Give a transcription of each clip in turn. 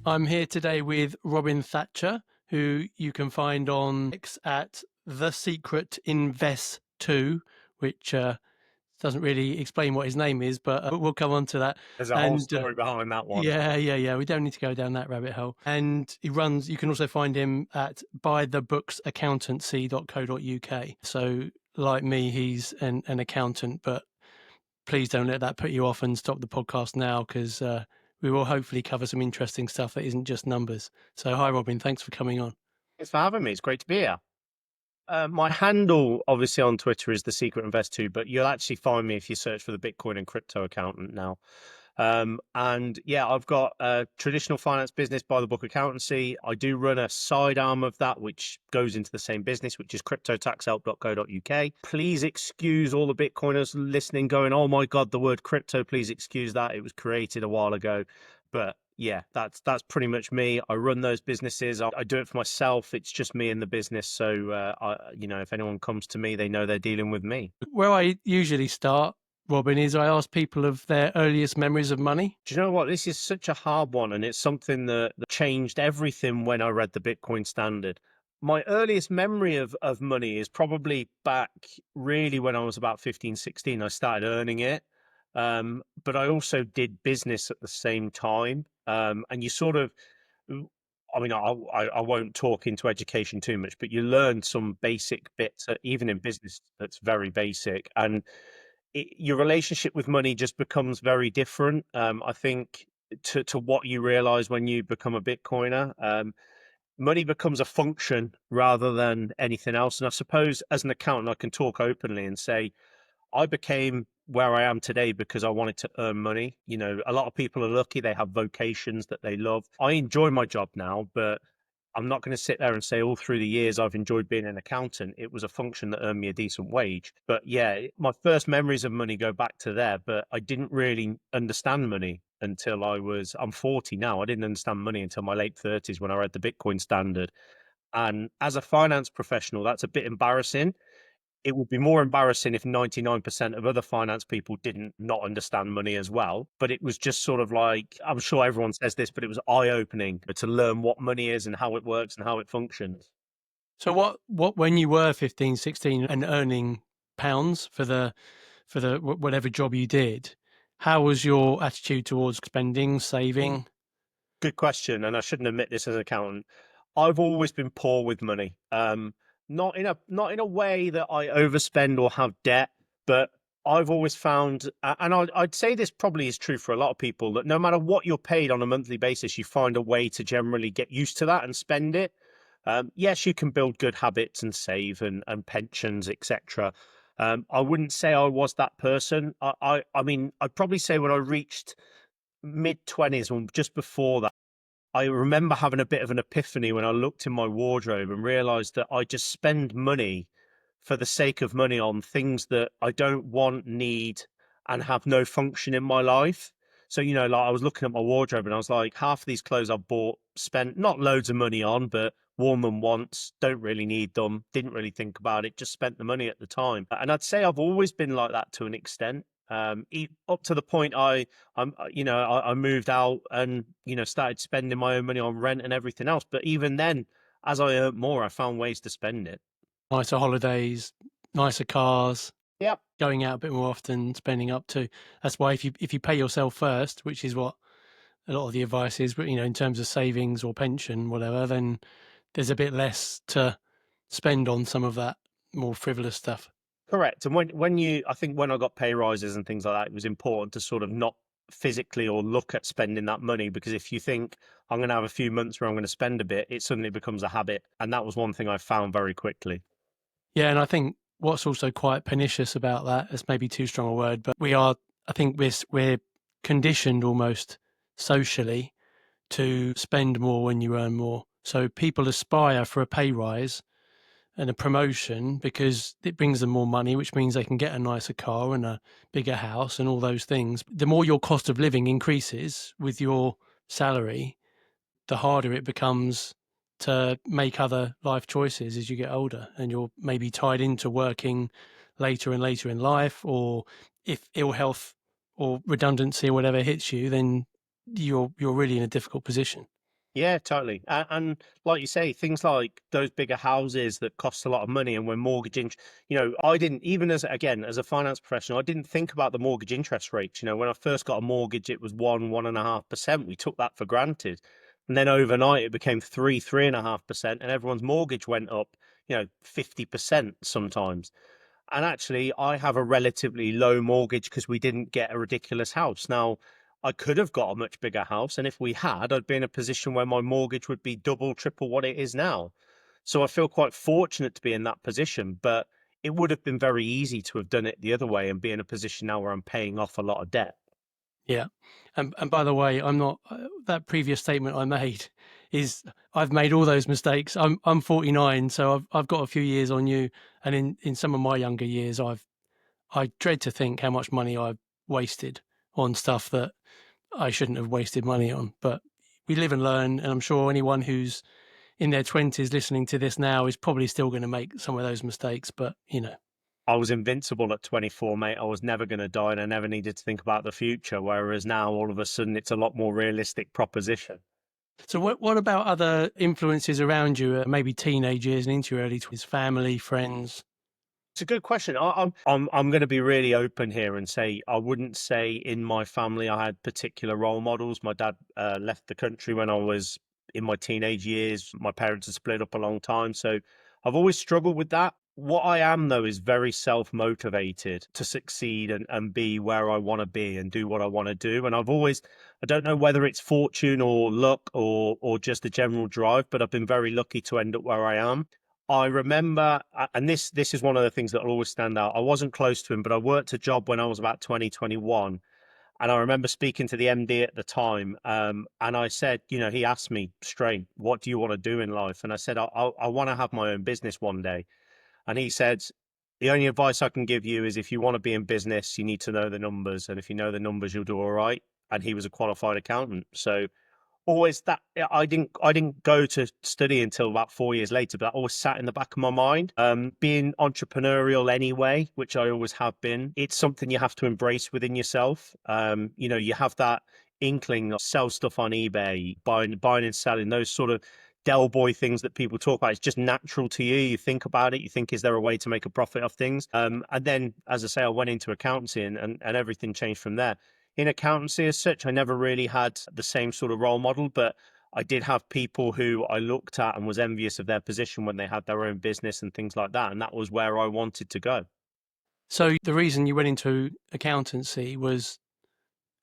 I'm here today with Robin Thatcher, who you can find on X at The Secret Invest 2, which doesn't really explain what his name is, but we'll come on to that. There's a whole And story behind that one. yeah. We don't need to go down that rabbit hole. And you can also find him at buythebooksaccountancy.co.uk. So, like me, he's an accountant, but please don't let that put you off and stop the podcast now because we will hopefully cover some interesting stuff that isn't just numbers. So, hi, Robin. Thanks for coming on. Thanks for having me. It's great to be here. My handle, obviously, on Twitter is The Secret Invest 2, but you'll actually find me if you search for the Bitcoin and crypto accountant now. And yeah, I've got a traditional finance business by the book accountancy. I do run a side arm of that, which goes into the same business, which is cryptotaxhelp.co.uk. Please excuse all the Bitcoiners listening going, oh my God, the word crypto, please excuse that. It was created a while ago. But yeah, that's pretty much me. I run those businesses. I do it for myself. It's just me in the business. So, if anyone comes to me, they know they're dealing with me. Where I usually start, Robin, is I ask people of their earliest memories of money. Do you know what? This is such a hard one, and it's something that changed everything when I read the Bitcoin Standard. My earliest memory of money is probably back really when I was about 15, 16. I started earning it. But I also did business at the same time. And you sort of, I mean, I won't talk into education too much, but you learn some basic bits, even in business, that's very basic. And your relationship with money just becomes very different. I think to what you realize when you become a Bitcoiner. Money becomes a function rather than anything else. And I suppose as an accountant, I can talk openly and say, I became where I am today because I wanted to earn money. You know, a lot of people are lucky, they have vocations that they love. I enjoy my job now, but I'm not going to sit there and say all through the years I've enjoyed being an accountant. It was a function that earned me a decent wage. But yeah, my first memories of money go back to there, but I didn't really understand money until I'm 40 now. I didn't understand money until my late 30s when I read the Bitcoin Standard. And as a finance professional, that's a bit embarrassing. It would be more embarrassing if 99% of other finance people didn't not understand money as well. But it was just sort of like, I'm sure everyone says this, but it was eye-opening to learn what money is and how it works and how it functions. So, when you were 15, 16 and earning pounds for whatever job you did, how was your attitude towards spending, saving? Good question, and I shouldn't admit this as an accountant. I've always been poor with money. Not in a way that I overspend or have debt, but I've always found, and I'd say this probably is true for a lot of people, that no matter what you're paid on a monthly basis, you find a way to generally get used to that and spend it. Yes, you can build good habits and save and pensions, etc. I wouldn't say I was that person. I mean, I'd probably say when I reached mid-20s, or just before that, I remember having a bit of an epiphany when I looked in my wardrobe and realized that I just spend money for the sake of money on things that I don't want, need, and have no function in my life. So, like I was looking at my wardrobe and I was like, half of these clothes I bought, spent not loads of money on, but worn them once, don't really need them, didn't really think about it, just spent the money at the time. And I'd say I've always been like that to an extent. Up to the point I moved out and started spending my own money on rent and everything else. But even then, as I earned more, I found ways to spend it. Nicer holidays, nicer cars, Yep. going out a bit more often, spending up to. That's why if you pay yourself first, which is what a lot of the advice is, but in terms of savings or pension, whatever, then there's a bit less to spend on some of that more frivolous stuff. Correct. And I think when I got pay rises and things like that, it was important to sort of not physically or look at spending that money, because if you think I'm going to have a few months where I'm going to spend a bit, it suddenly becomes a habit. And that was one thing I found very quickly. Yeah, and I think what's also quite pernicious about that is maybe too strong a word, but I think we're conditioned almost socially to spend more when you earn more. So people aspire for a pay rise and a promotion because it brings them more money, which means they can get a nicer car and a bigger house and all those things. The more your cost of living increases with your salary, the harder it becomes to make other life choices as you get older, and you're maybe tied into working later and later in life, or if ill health or redundancy or whatever hits you, then you're really in a difficult position. Yeah, totally. And like you say, things like those bigger houses that cost a lot of money, and when mortgaging, I didn't even as again as a finance professional, I didn't think about the mortgage interest rates. When I first got a mortgage, it was 1.5%. We took that for granted, and then overnight it became 3.5%, and everyone's mortgage went up, 50% sometimes. And actually, I have a relatively low mortgage because we didn't get a ridiculous house. Now, I could have got a much bigger house, and if we had, I'd be in a position where my mortgage would be double, triple what it is now. So I feel quite fortunate to be in that position, but it would have been very easy to have done it the other way and be in a position now where I'm paying off a lot of debt. Yeah. And by the way, I'm not that previous statement I made is I've made all those mistakes. I'm 49, so I've got a few years on you. And in some of my younger years, I dread to think how much money I've wasted on stuff that I shouldn't have wasted money on. But we live and learn, and I'm sure anyone who's in their 20s listening to this now is probably still going to make some of those mistakes. But I was invincible at 24, mate. I was never going to die and I never needed to think about the future. Whereas now, all of a sudden, it's a lot more realistic proposition. so what about other influences around you? Maybe teenage years and into your early 20s, family, friends. It's a good question. I'm going to be really open here and say I wouldn't say in my family I had particular role models. My dad left the country when I was in my teenage years. My parents had split up a long time, so I've always struggled with that. What I am though is very self motivated to succeed and be where I want to be and do what I want to do. And I don't know whether it's fortune or luck or just a general drive, but I've been very lucky to end up where I am. I remember, and this is one of the things that will always stand out. I wasn't close to him, but I worked a job when I was about 2021. And I remember speaking to the MD at the time. And I said, he asked me straight, what do you want to do in life? And I said, I want to have my own business one day. And he said, the only advice I can give you is if you want to be in business, you need to know the numbers. And if you know the numbers, you'll do all right. And he was a qualified accountant. So always that I didn't go to study until about 4 years later, but that always sat in the back of my mind. Being entrepreneurial anyway, which I always have been, it's something you have to embrace within yourself. You have that inkling of sell stuff on eBay, buying and selling, those sort of Del Boy things that people talk about. It's just natural to you. You think about it. You think, is there a way to make a profit off things? And then, as I say, I went into accountancy and everything changed from there. In accountancy as such, I never really had the same sort of role model, but I did have people who I looked at and was envious of their position when they had their own business and things like that. And that was where I wanted to go. So the reason you went into accountancy was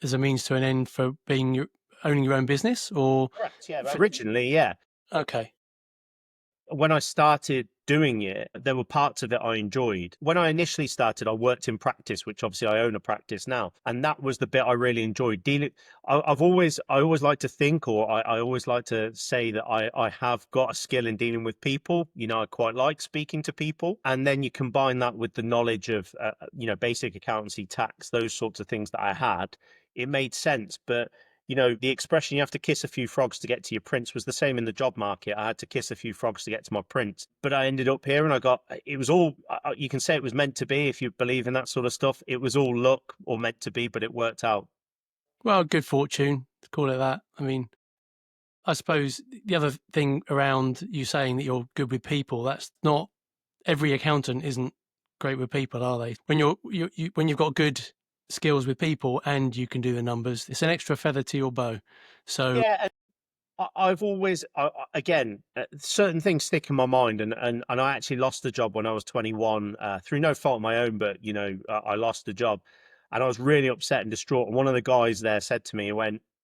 as a means to an end for owning your own business, or Correct. Yeah. for, Originally, yeah. okay. When I started doing it, there were parts of it I enjoyed. When I initially started, I worked in practice, which obviously I own a practice now, and that was the bit I really enjoyed. Dealing, I always like to think, or I always like to say that I have got a skill in dealing with people. I quite like speaking to people, and then you combine that with the knowledge of, basic accountancy, tax, those sorts of things that I had. It made sense, but the expression you have to kiss a few frogs to get to your prince was the same in the job market. I had to kiss a few frogs to get to my prince. But I ended up here and it was all, you can say it was meant to be if you believe in that sort of stuff. It was all luck or meant to be, but it worked out. Well, good fortune to call it that. I mean, I suppose the other thing around you saying that you're good with people, that's not every accountant isn't great with people, are they? When when you've got good skills with people and you can do the numbers, it's an extra feather to your bow. So, Yeah. I've always, again, certain things stick in my mind, and I actually lost the job when I was 21 through no fault of my own, but I lost the job, and I was really upset and distraught. And one of the guys there said to me,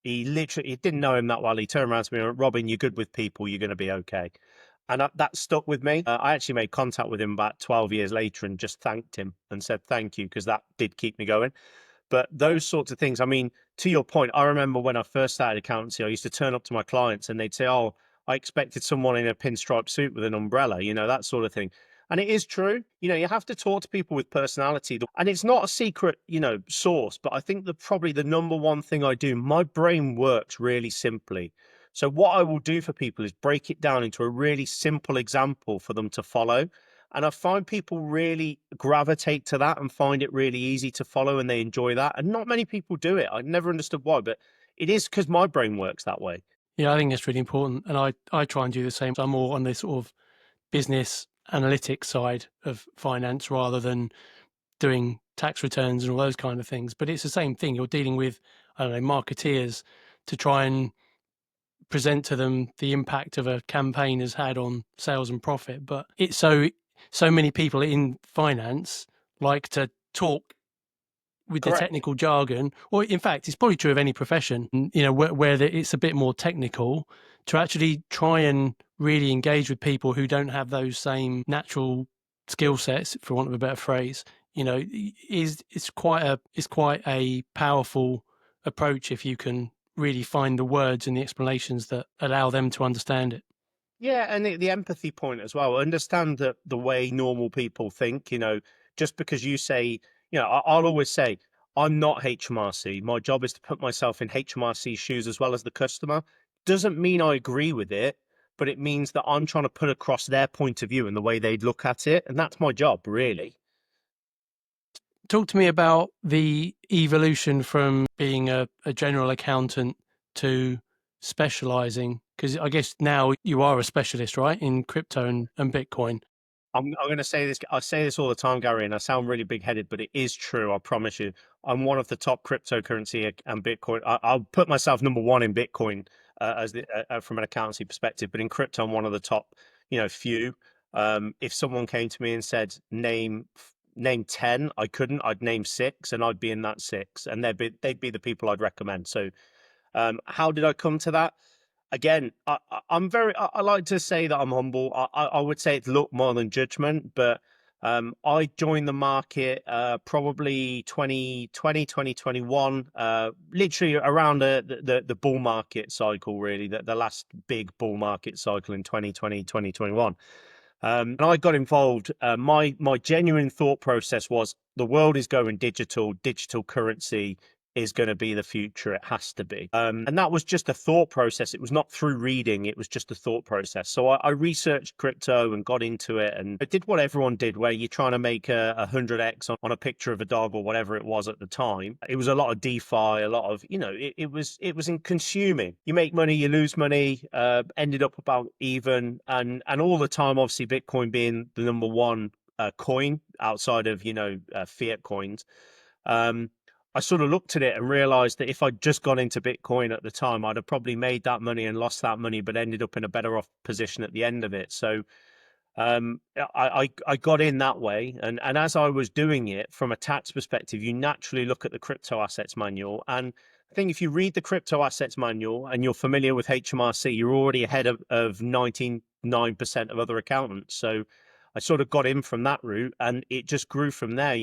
he didn't know him that well. He turned around to me and went, Robin, you're good with people, you're going to be okay. And that stuck with me. I actually made contact with him about 12 years later and just thanked him and said thank you because that did keep me going. But those sorts of things, I mean, to your point, I remember when I first started accountancy, I used to turn up to my clients and they'd say, oh, I expected someone in a pinstripe suit with an umbrella, that sort of thing. And it is true. You have to talk to people with personality. And it's not a secret, source, but I think that probably the number one thing I do, my brain works really simply. So what I will do for people is break it down into a really simple example for them to follow. And I find people really gravitate to that and find it really easy to follow and they enjoy that. And not many people do it. I never understood why, but it is because my brain works that way. Yeah, I think that's really important, and I try and do the same. I'm more on the sort of business analytics side of finance rather than doing tax returns and all those kind of things. But it's the same thing. You're dealing with, I don't know, marketeers to try and present to them the impact of a campaign has had on sales and profit. But it's so many people in finance like to talk with the Correct. technical jargon, or in fact, it's probably true of any profession, where it's a bit more technical, to actually try and really engage with people who don't have those same natural skill sets, for want of a better phrase, is it's quite a powerful approach if you can really find the words and the explanations that allow them to understand it. Yeah, and the empathy point as well. Understand that the way normal people think, just because you say, I'll always say, I'm not HMRC. My job is to put myself in HMRC's shoes as well as the customer. Doesn't mean I agree with it, but it means that I'm trying to put across their point of view and the way they'd look at it. And that's my job, really. Talk to me about the evolution from being a general accountant to specializing, because I guess now you are a specialist, right, in crypto and Bitcoin. I'm going to say this. I say this all the time, Gary, and I sound really big headed, but it is true. I promise you. I'm one of the top cryptocurrency and Bitcoin. I'll put myself number one in Bitcoin from an accountancy perspective, but in crypto, I'm one of the top, few. If someone came to me and said, name 10, I couldn't. I'd name six, and I'd be in that six, and they'd be the people I'd recommend. So, how did I come to that? Again, I'm I like to say that I'm humble. I would say it's luck more than judgment, but I joined the market probably 2020, 2021, literally around the bull market cycle, really, the last big bull market cycle in 2020, 2021. And I got involved. My genuine thought process was the world is going digital. Digital currency is going to be the future. It has to be. And that was just a thought process. It was not through reading. It was just a thought process. So I researched crypto and got into it, and I did what everyone did, where you're trying to make a 100x on a picture of a dog or whatever it was at the time. It was a lot of DeFi, a lot of, it was in consuming. You make money, you lose money, ended up about even. And all the time, obviously, Bitcoin being the number one coin outside of, fiat coins. Um, I sort of looked at it and realized that if I'd just gone into Bitcoin at the time, I'd have probably made that money and lost that money, but ended up in a better off position at the end of it. So I got in that way, and as I was doing it from a tax perspective, you naturally look at the crypto assets manual, and I think if you read the crypto assets manual and you're familiar with HMRC, you're already ahead of 99% of other accountants. So I sort of got in from that route, and it just grew from there.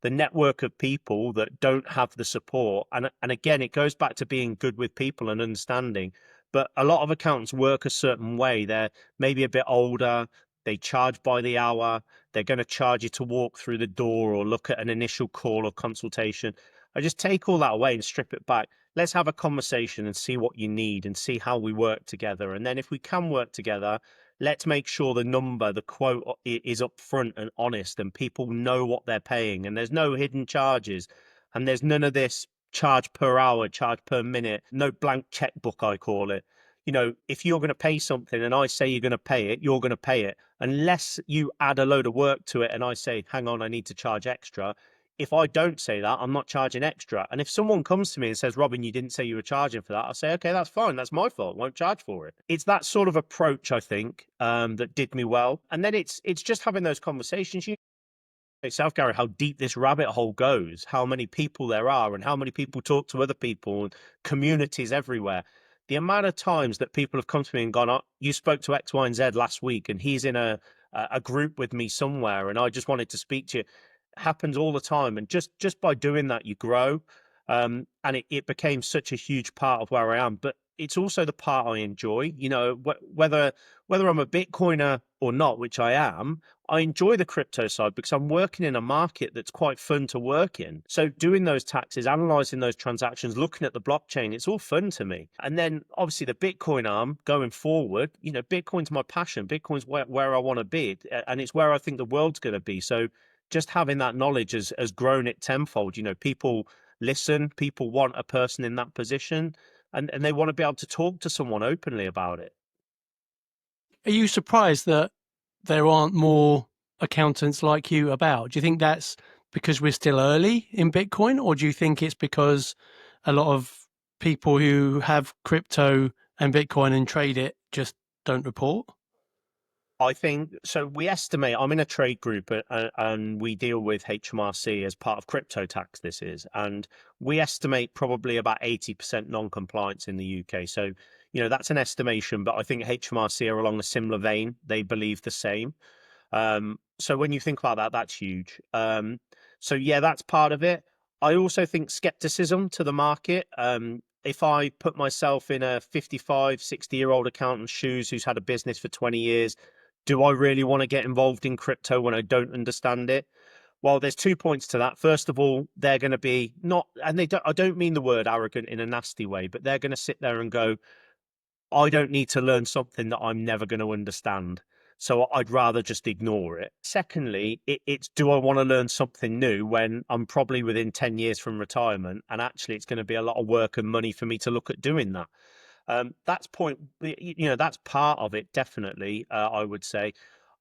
The network of people that don't have the support, and again, it goes back to being good with people and understanding. But a lot of accountants work a certain way. They're maybe a bit older. They charge by the hour. They're going to charge you to walk through the door or look at an initial call or consultation. I just take all that away and strip it back. Let's have a conversation and see what you need and see how we work together. And then if we can work together, let's make sure the number, the quote is upfront and honest, and people know what they're paying, and there's no hidden charges, and there's none of this charge per hour, charge per minute, no blank checkbook, I call it. If you're going to pay something and I say you're going to pay it, you're going to pay it. Unless you add a load of work to it and I say, hang on, I need to charge extra. If I don't say that, I'm not charging extra. And if someone comes to me and says, Robin, you didn't say you were charging for that, I'll say, okay, that's fine. That's my fault. I won't charge for it. It's that sort of approach, I think, that did me well. And then it's just having those conversations. South Gary, how deep this rabbit hole goes, how many people there are, and how many people talk to other people, and communities everywhere. The amount of times that people have come to me and gone, "Oh, you spoke to X, Y, and Z last week, and he's in a group with me somewhere, and I just wanted to speak to you," happens all the time. And just by doing that, you grow. And it became such a huge part of where I am. But it's also the part I enjoy. Whether I'm a Bitcoiner or not, which I am, I enjoy the crypto side because I'm working in a market that's quite fun to work in. So doing those taxes, analyzing those transactions, looking at the blockchain, it's all fun to me. And then obviously the Bitcoin arm going forward, Bitcoin's my passion. Bitcoin's where I want to be. And it's where I think the world's going to be. So just having that knowledge has grown it tenfold. People listen, people want a person in that position. and they want to be able to talk to someone openly about it. Are you surprised that there aren't more accountants like you about? Do you think that's because we're still early in Bitcoin, or do you think it's because a lot of people who have crypto and Bitcoin and trade it just don't report? I think so. We estimate, I'm in a trade group and we deal with HMRC as part of crypto tax. This is, and we estimate probably about 80% non-compliance in the UK. So, that's an estimation, but I think HMRC are along a similar vein. They believe the same. So when you think about that, that's huge. So yeah, that's part of it. I also think skepticism to the market. If I put myself in a 55, 60-year-old accountant's shoes who's had a business for 20 years, do I really want to get involved in crypto when I don't understand it? Well, there's 2 points to that. First of all, they're going to be not, and I don't mean the word arrogant in a nasty way, but they're going to sit there and go, I don't need to learn something that I'm never going to understand. So I'd rather just ignore it. Secondly, it's do I want to learn something new when I'm probably within 10 years from retirement and actually it's going to be a lot of work and money for me to look at doing that. That's part of it, definitely, I would say.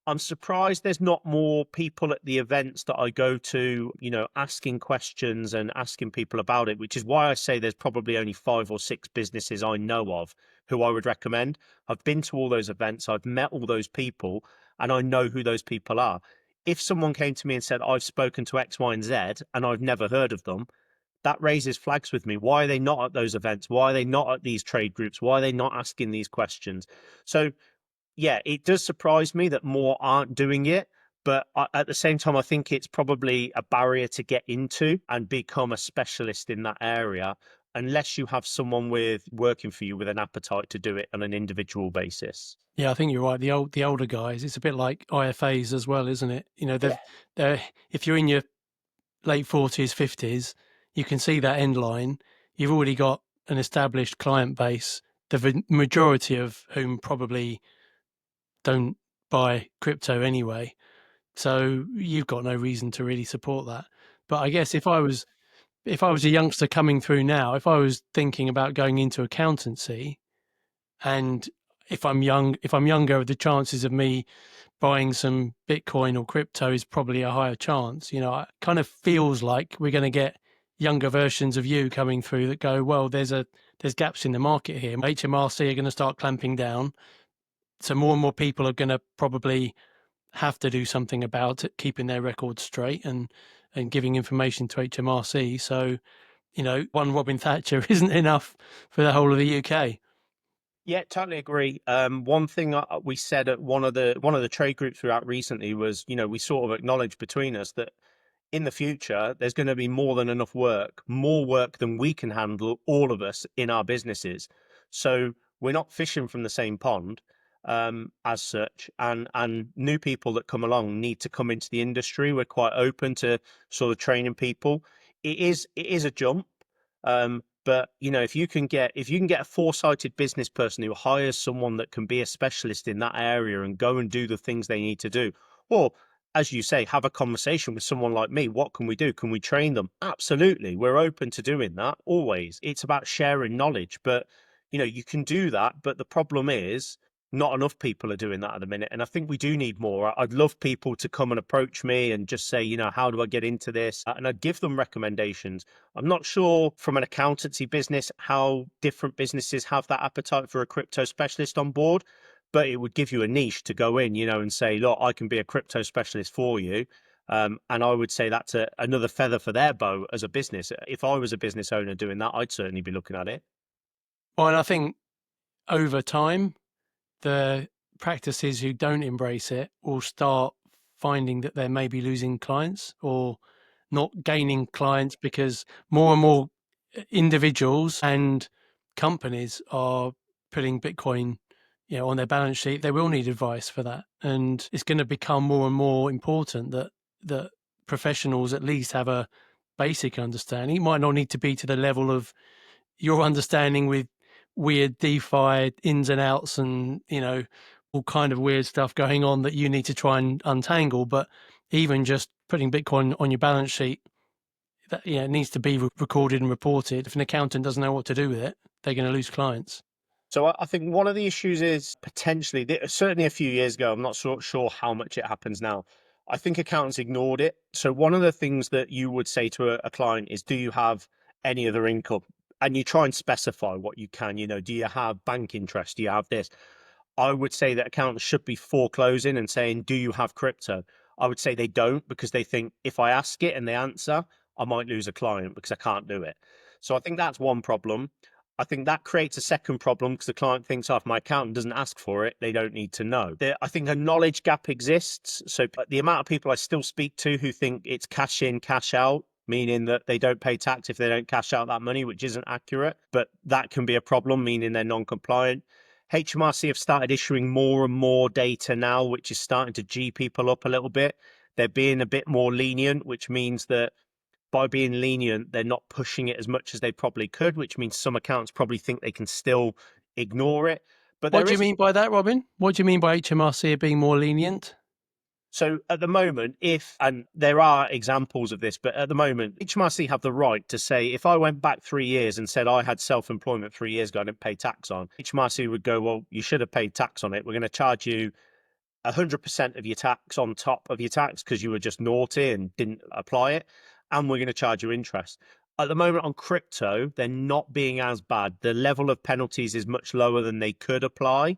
I'm surprised there's not more people at the events that I go to, asking questions and asking people about it, which is why I say there's probably only 5 or 6 businesses I know of who I would recommend. I've been to all those events, I've met all those people, and I know who those people are. If someone came to me and said, I've spoken to X, Y, and Z, and I've never heard of them, that raises flags with me. Why are they not at those events? Why are they not at these trade groups? Why are they not asking these questions? So, yeah, it does surprise me that more aren't doing it. But at the same time, I think it's probably a barrier to get into and become a specialist in that area, unless you have someone with working for you with an appetite to do it on an individual basis. Yeah, I think you're right. The older guys, it's a bit like IFAs as well, isn't it? Yeah. They're if you're in your late 40s, 50s, you can see that end line. You've already got an established client base, the majority of whom probably don't buy crypto anyway. So you've got no reason to really support that. But I guess if I was a youngster coming through now, if I was thinking about going into accountancy, and if I'm younger, the chances of me buying some Bitcoin or crypto is probably a higher chance. It kind of feels like we're going to get younger versions of you coming through that go, well, there's gaps in the market here. HMRC are going to start clamping down, so more and more people are going to probably have to do something about it, keeping their records straight and giving information to HMRC. So, one Robin Thatcher isn't enough for the whole of the UK. Yeah, totally agree. One thing we said at one of the trade groups we were at recently was, we sort of acknowledged between us that in the future there's going to be more than enough work, more work than we can handle, all of us in our businesses. So we're not fishing from the same pond, as such, and new people that come along need to come into the industry. We're quite open to sort of training people. It is a jump. But if you can get a foresighted business person who hires someone that can be a specialist in that area and go and do the things they need to do, or as you say, have a conversation with someone like me, what can we do? Can we train them? Absolutely. We're open to doing that always. It's about sharing knowledge, but you can do that. But the problem is not enough people are doing that at the minute. And I think we do need more. I'd love people to come and approach me and just say, how do I get into this? And I'd give them recommendations. I'm not sure from an accountancy business how different businesses have that appetite for a crypto specialist on board, but it would give you a niche to go in, and say, look, I can be a crypto specialist for you. And I would say that's another feather for their bow as a business. If I was a business owner doing that, I'd certainly be looking at it. Well, and I think over time, the practices who don't embrace it will start finding that they're maybe losing clients or not gaining clients because more and more individuals and companies are putting Bitcoin, on their balance sheet. They will need advice for that, and it's going to become more and more important that professionals at least have a basic understanding. It might not need to be to the level of your understanding with weird DeFi ins and outs and, all kind of weird stuff going on that you need to try and untangle. But even just putting Bitcoin on your balance sheet, that, it needs to be recorded and reported. If an accountant doesn't know what to do with it, they're going to lose clients. So I think one of the issues is potentially, certainly a few years ago, I'm not sure how much it happens now. I think accountants ignored it. So one of the things that you would say to a client is, do you have any other income? And you try and specify what you can, do you have bank interest? Do you have this? I would say that accountants should be foreclosing and saying, do you have crypto? I would say they don't, because they think if I ask it and they answer, I might lose a client because I can't do it. So I think that's one problem. I think that creates a second problem because the client thinks, oh, if my accountant doesn't ask for it, they don't need to know. I think a knowledge gap exists. So the amount of people I still speak to who think it's cash in, cash out, meaning that they don't pay tax if they don't cash out that money, which isn't accurate, but that can be a problem, meaning they're non-compliant. HMRC have started issuing more and more data now, which is starting to G people up a little bit. They're being a bit more lenient, which means that by being lenient, they're not pushing it as much as they probably could, which means some accountants probably think they can still ignore it. But What do you mean by that, Robin? What do you mean by HMRC being more lenient? So at the moment, and there are examples of this, but at the moment, HMRC have the right to say, if I went back 3 years and said I had self-employment 3 years ago, I didn't pay tax on, HMRC would go, well, you should have paid tax on it. We're going to charge you 100% of your tax on top of your tax because you were just naughty and didn't apply it. And we're going to charge you interest. At the moment on crypto, they're not being as bad. The level of penalties is much lower than they could apply.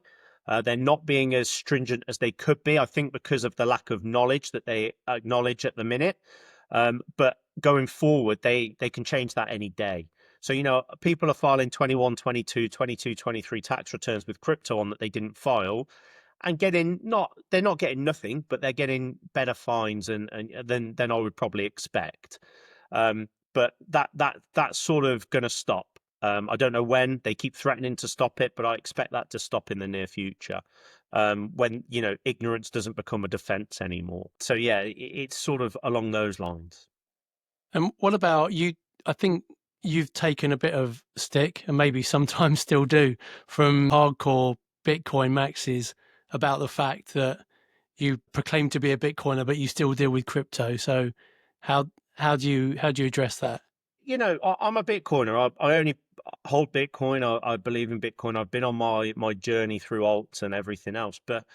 They're not being as stringent as they could be, I think, because of the lack of knowledge that they acknowledge at the minute. But going forward, they can change that any day. So, people are filing 21, 22, 22, 23 tax returns with crypto on that they didn't file, and they're not getting nothing, but they're getting better fines and than I would probably expect. But that's sort of going to stop. I don't know when. They keep threatening to stop it, but I expect that to stop in the near future, when ignorance doesn't become a defense anymore. So yeah, it's sort of along those lines. And what about you? I think you've taken a bit of stick, and maybe sometimes still do, from hardcore Bitcoin maxis about the fact that you proclaim to be a Bitcoiner, but you still deal with crypto. So how do you address that? I'm a Bitcoiner. I only hold Bitcoin. I believe in Bitcoin. I've been on my journey through alts and everything else. But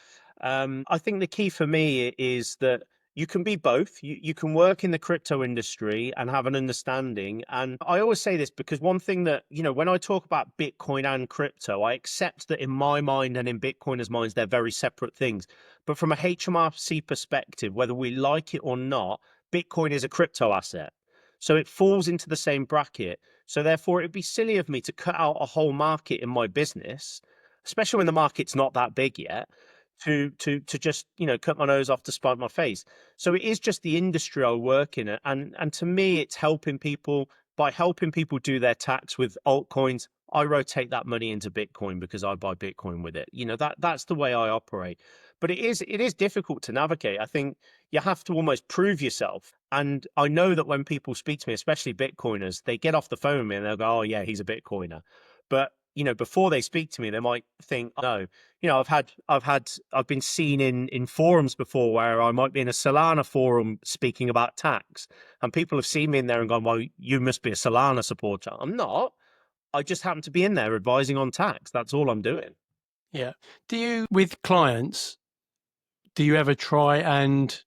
I think the key for me is that you can be both. You can work in the crypto industry and have an understanding. And I always say this because one thing that, when I talk about Bitcoin and crypto, I accept that in my mind and in Bitcoiners' minds, they're very separate things. But from a HMRC perspective, whether we like it or not, Bitcoin is a crypto asset. So it falls into the same bracket. So therefore, it'd be silly of me to cut out a whole market in my business, especially when the market's not that big yet, to just cut my nose off to spite my face. So it is just the industry I work in, and to me, it's helping people. By helping people do their tax with altcoins, I rotate that money into Bitcoin because I buy Bitcoin with it. That's the way I operate. But it is difficult to navigate. I think you have to almost prove yourself. And I know that when people speak to me, especially Bitcoiners, they get off the phone with me and they'll go, oh yeah, he's a Bitcoiner. But before they speak to me, they might think, oh, no, I've been seen in forums before where I might be in a Solana forum speaking about tax, and people have seen me in there and gone, well, you must be a Solana supporter. I'm not. I just happen to be in there advising on tax. That's all I'm doing. Yeah. With clients, do you ever try and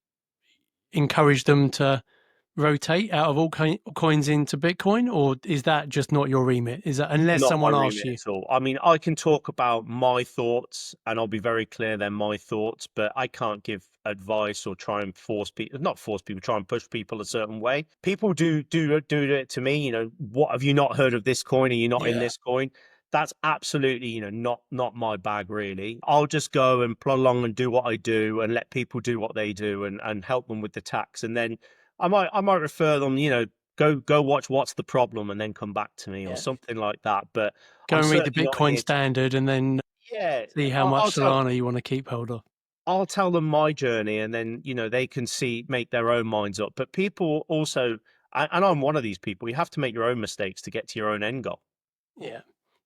encourage them to rotate out of all coins into Bitcoin, or is that just not your remit? Is that unless Not my someone asks remit you? at all. I mean, I can talk about my thoughts, and I'll be very clear they're my thoughts, but I can't give advice or try and not force people, try and push people a certain way. People do it to me. What, have you not heard of this coin? Are you not in Yeah. this coin? That's absolutely, not my bag really. I'll just go and plod along and do what I do and let people do what they do and help them with the tax. And then I might refer them, go watch What's the Problem and then come back to me or Yeah. something like that. But Go I'm and read the certainly not Bitcoin here to, standard and then yeah, see how I'll much tell Solana you want to keep hold of. I'll tell them my journey, and then they can make their own minds up. But people also, and I'm one of these people, you have to make your own mistakes to get to your own end goal. Yeah.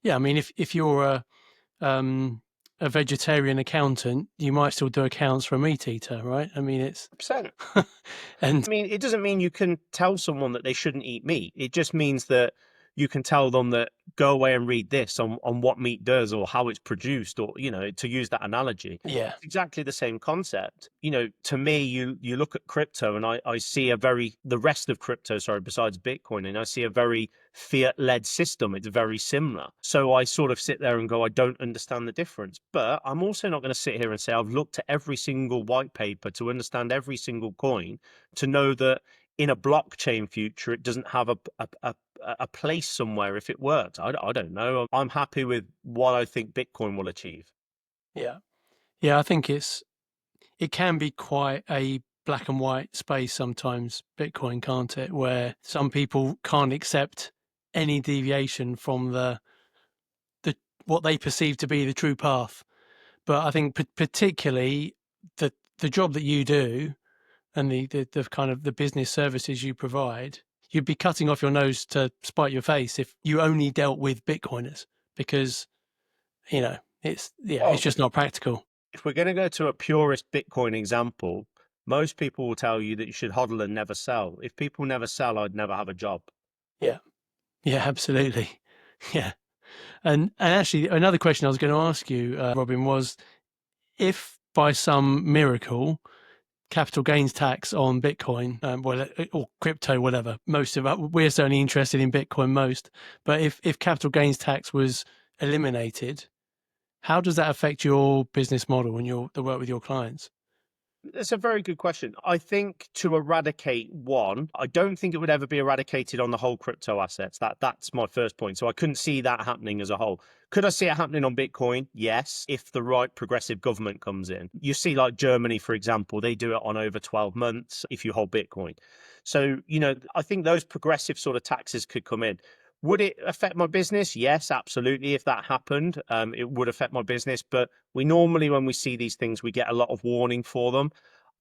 Yeah. I mean, if you're a vegetarian accountant, you might still do accounts for a meat eater, right? I mean, it's 100%. and I mean, it doesn't mean you can tell someone that they shouldn't eat meat. It just means that you can tell them that go away and read this on what meat does or how it's produced, or, to use that analogy. Yeah. It's exactly the same concept. To me, you look at crypto and I see the rest of crypto, sorry, besides Bitcoin, and I see a very fiat-led system. It's very similar. So I sort of sit there and go, I don't understand the difference. But I'm also not going to sit here and say I've looked at every single white paper to understand every single coin to know that in a blockchain future, it doesn't have a place somewhere if it works. I don't know. I'm happy with what I think Bitcoin will achieve. Yeah. Yeah. I think it can be quite a black and white space sometimes, Bitcoin, can't it? Where some people can't accept any deviation from the what they perceive to be the true path. But I think particularly the job that you do and the kind of the business services you provide, you'd be cutting off your nose to spite your face if you only dealt with Bitcoiners, because it's Well, just not practical. if we're going to go to a purist Bitcoin example, most people will tell you that you should hodl and never sell. If people never sell, I'd never have a job. Yeah, yeah, absolutely. Yeah. And actually, another question I was going to ask you, Robin, was if by some miracle capital gains tax on Bitcoin, or crypto, whatever. Most of us, we're certainly interested in Bitcoin most. But if capital gains tax was eliminated, how does that affect your business model and the work with your clients? That's a very good question. I think to eradicate one, I don't think it would ever be eradicated on the whole crypto assets. That's my first point. So I couldn't see that happening as a whole. Could I see it happening on Bitcoin? Yes, if the right progressive government comes in. You see, like Germany, for example, they do it on over 12 months if you hold Bitcoin. So, I think those progressive sort of taxes could come in. Would it affect my business? Yes, absolutely. If that happened, it would affect my business. But we normally, when we see these things, we get a lot of warning for them.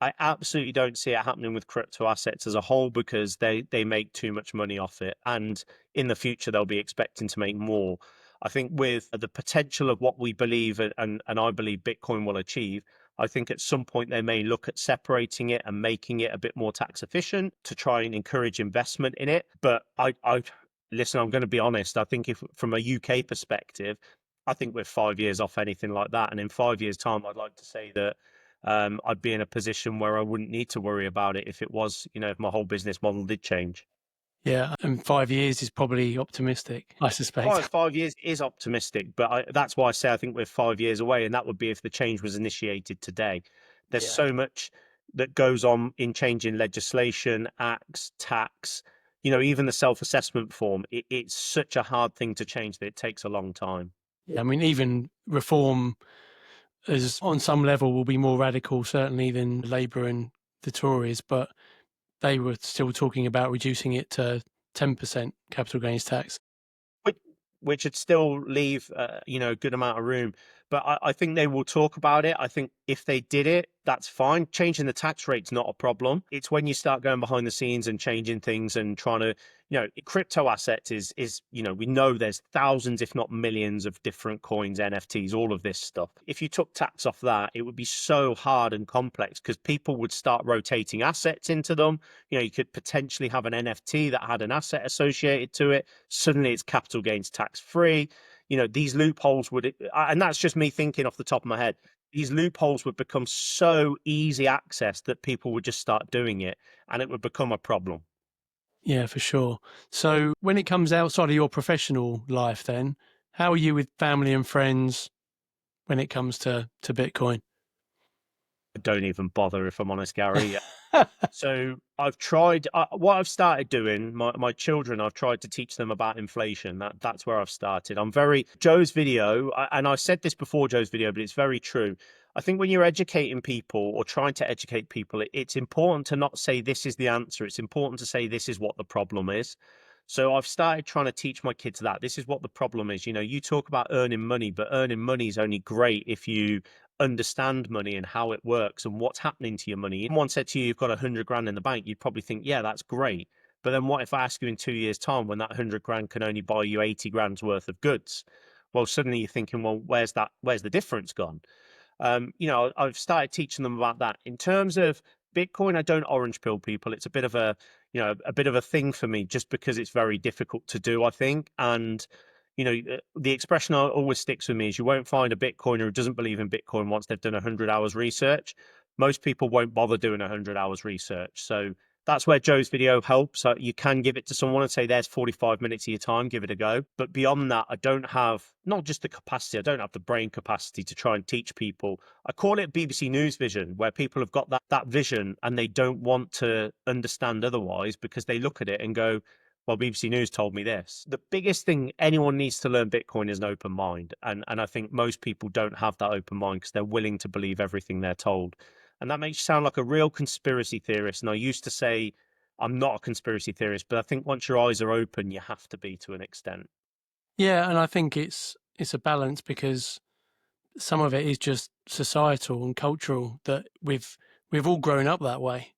I absolutely don't see it happening with crypto assets as a whole because they make too much money off it. And in the future, they'll be expecting to make more. I think with the potential of what we believe and I believe Bitcoin will achieve, I think at some point they may look at separating it and making it a bit more tax efficient to try and encourage investment in it. But I listen, I'm going to be honest. I think if from a UK perspective, I think we're 5 years off anything like that. And in 5 years' time, I'd like to say that I'd be in a position where I wouldn't need to worry about it if it was, if my whole business model did change. Yeah, and 5 years is probably optimistic, I suspect. 5 years is optimistic, but that's why I say I think we're 5 years away, and that would be if the change was initiated today. There's Yeah. so much that goes on in changing legislation, acts, tax, even the self-assessment form. It's such a hard thing to change that it takes a long time. Yeah, I mean, even reform is on some level will be more radical, certainly, than Labour and the Tories, but they were still talking about reducing it to 10% capital gains tax. which which would still leave a good amount of room. But I think they will talk about it. I think if they did it, that's fine. Changing the tax rate's not a problem. It's when you start going behind the scenes and changing things and trying to, crypto assets is we know there's thousands, if not millions, of different coins, NFTs, all of this stuff. If you took tax off that, it would be so hard and complex because people would start rotating assets into them. You could potentially have an NFT that had an asset associated to it. Suddenly it's capital gains tax free. These loopholes would, and that's just me thinking off the top of my head, these loopholes would become so easy access that people would just start doing it and it would become a problem. Yeah, for sure. So when it comes outside of your professional life, then how are you with family and friends when it comes to Bitcoin? I don't even bother, if I'm honest, Gary. So I've tried what I've started doing. My children, I've tried to teach them about inflation. That's where I've started. I'm very Joe's video, and I said this before Joe's video, but it's very true. I think when you're educating people or trying to educate people, it's important to not say this is the answer. It's important to say this is what the problem is. So I've started trying to teach my kids that this is what the problem is. You talk about earning money, but earning money is only great if you understand money and how it works and what's happening to your money. If someone said to you, you've got 100 grand in the bank, you'd probably think, yeah, that's great. But then what if I ask you in 2 years' time when that 100 grand can only buy you 80 grand's worth of goods? Well, suddenly you're thinking, well, where's the difference gone? I've started teaching them about that. In terms of Bitcoin, I don't orange pill people. It's a bit of a, a bit of a thing for me just because it's very difficult to do, I think. And, the expression always sticks with me is you won't find a Bitcoiner who doesn't believe in Bitcoin once they've done 100 hours research. Most people won't bother doing 100 hours research. So that's where Joe's video helps. You can give it to someone and say, there's 45 minutes of your time, give it a go. But beyond that, I don't have, not just the capacity, I don't have the brain capacity to try and teach people. I call it BBC News vision, where people have got that vision and they don't want to understand otherwise because they look at it and go, well, BBC News told me this. The biggest thing anyone needs to learn Bitcoin is an open mind. And I think most people don't have that open mind because they're willing to believe everything they're told. And that makes you sound like a real conspiracy theorist. And I used to say, I'm not a conspiracy theorist, but I think once your eyes are open, you have to be to an extent. Yeah, and I think it's a balance because some of it is just societal and cultural that we've all grown up that way.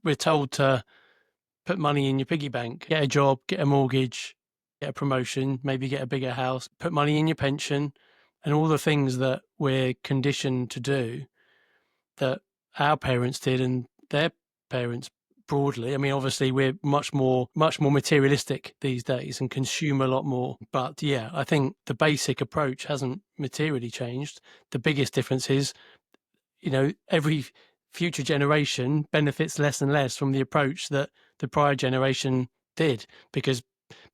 We're told to put money in your piggy bank, get a job, get a mortgage, get a promotion, maybe get a bigger house, put money in your pension, and all the things that we're conditioned to do that our parents did and their parents broadly. I mean, obviously we're much more materialistic these days and consume a lot more. But yeah, I think the basic approach hasn't materially changed. The biggest difference is, every future generation benefits less and less from the approach that the prior generation did, because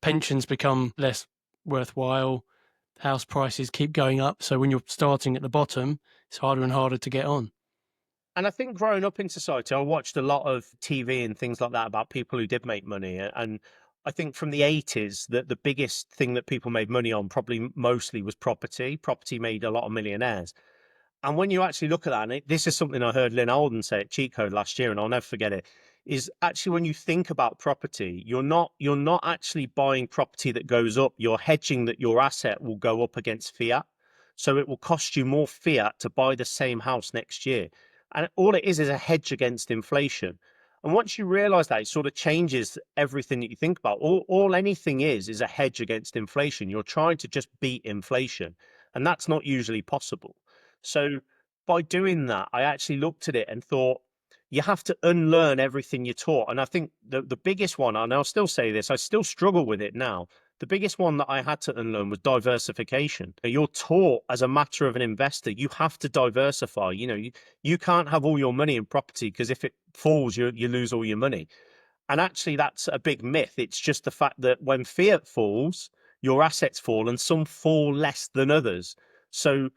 pensions become less worthwhile, house prices keep going up. So when you're starting at the bottom, it's harder and harder to get on. And I think growing up in society, I watched a lot of TV and things like that about people who did make money. And I think from the 80s, that the biggest thing that people made money on probably mostly was property. Property made a lot of millionaires. And when you actually look at that, and this is something I heard Lynn Alden say at Cheat Code last year, and I'll never forget it, is actually when you think about property, you're not actually buying property that goes up. You're hedging that your asset will go up against fiat. So it will cost you more fiat to buy the same house next year. And all it is a hedge against inflation. And once you realize that, it sort of changes everything that you think about. All anything is a hedge against inflation. You're trying to just beat inflation. And that's not usually possible. So by doing that, I actually looked at it and thought, you have to unlearn everything you're taught. And I think the biggest one, and I'll still say this, I still struggle with it now. The biggest one that I had to unlearn was diversification. You're taught as a matter of an investor, you have to diversify. You can't have all your money in property because if it falls, you lose all your money. And actually, that's a big myth. It's just the fact that when fiat falls, your assets fall and some fall less than others. So,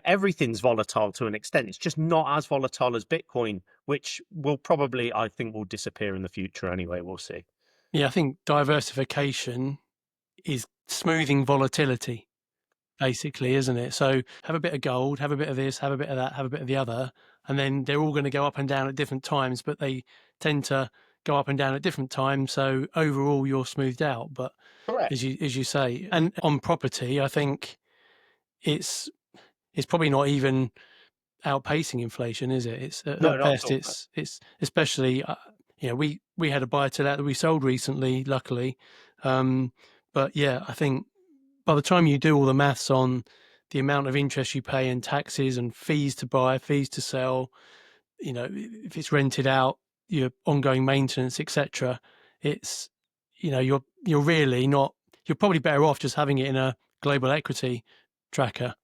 everything's volatile to an extent. It's just not as volatile as Bitcoin, which will probably, I think, will disappear in the future anyway. We'll see. Yeah, I think diversification is smoothing volatility, basically, isn't it? So have a bit of gold, have a bit of this, have a bit of that, have a bit of the other, and then they're all going to go up and down at different times, but they tend to go up and down at different times. So overall, you're smoothed out. But Correct. as you say, and on property, I think it's probably not even outpacing inflation, is it? It's No, at not at best, all. it's especially we had a buy to let that we sold recently, luckily. But yeah, I think by the time you do all the maths on the amount of interest you pay and taxes and fees to buy, fees to sell, if it's rented out, your ongoing maintenance, etc., it's you're really not. You're probably better off just having it in a global equity tracker.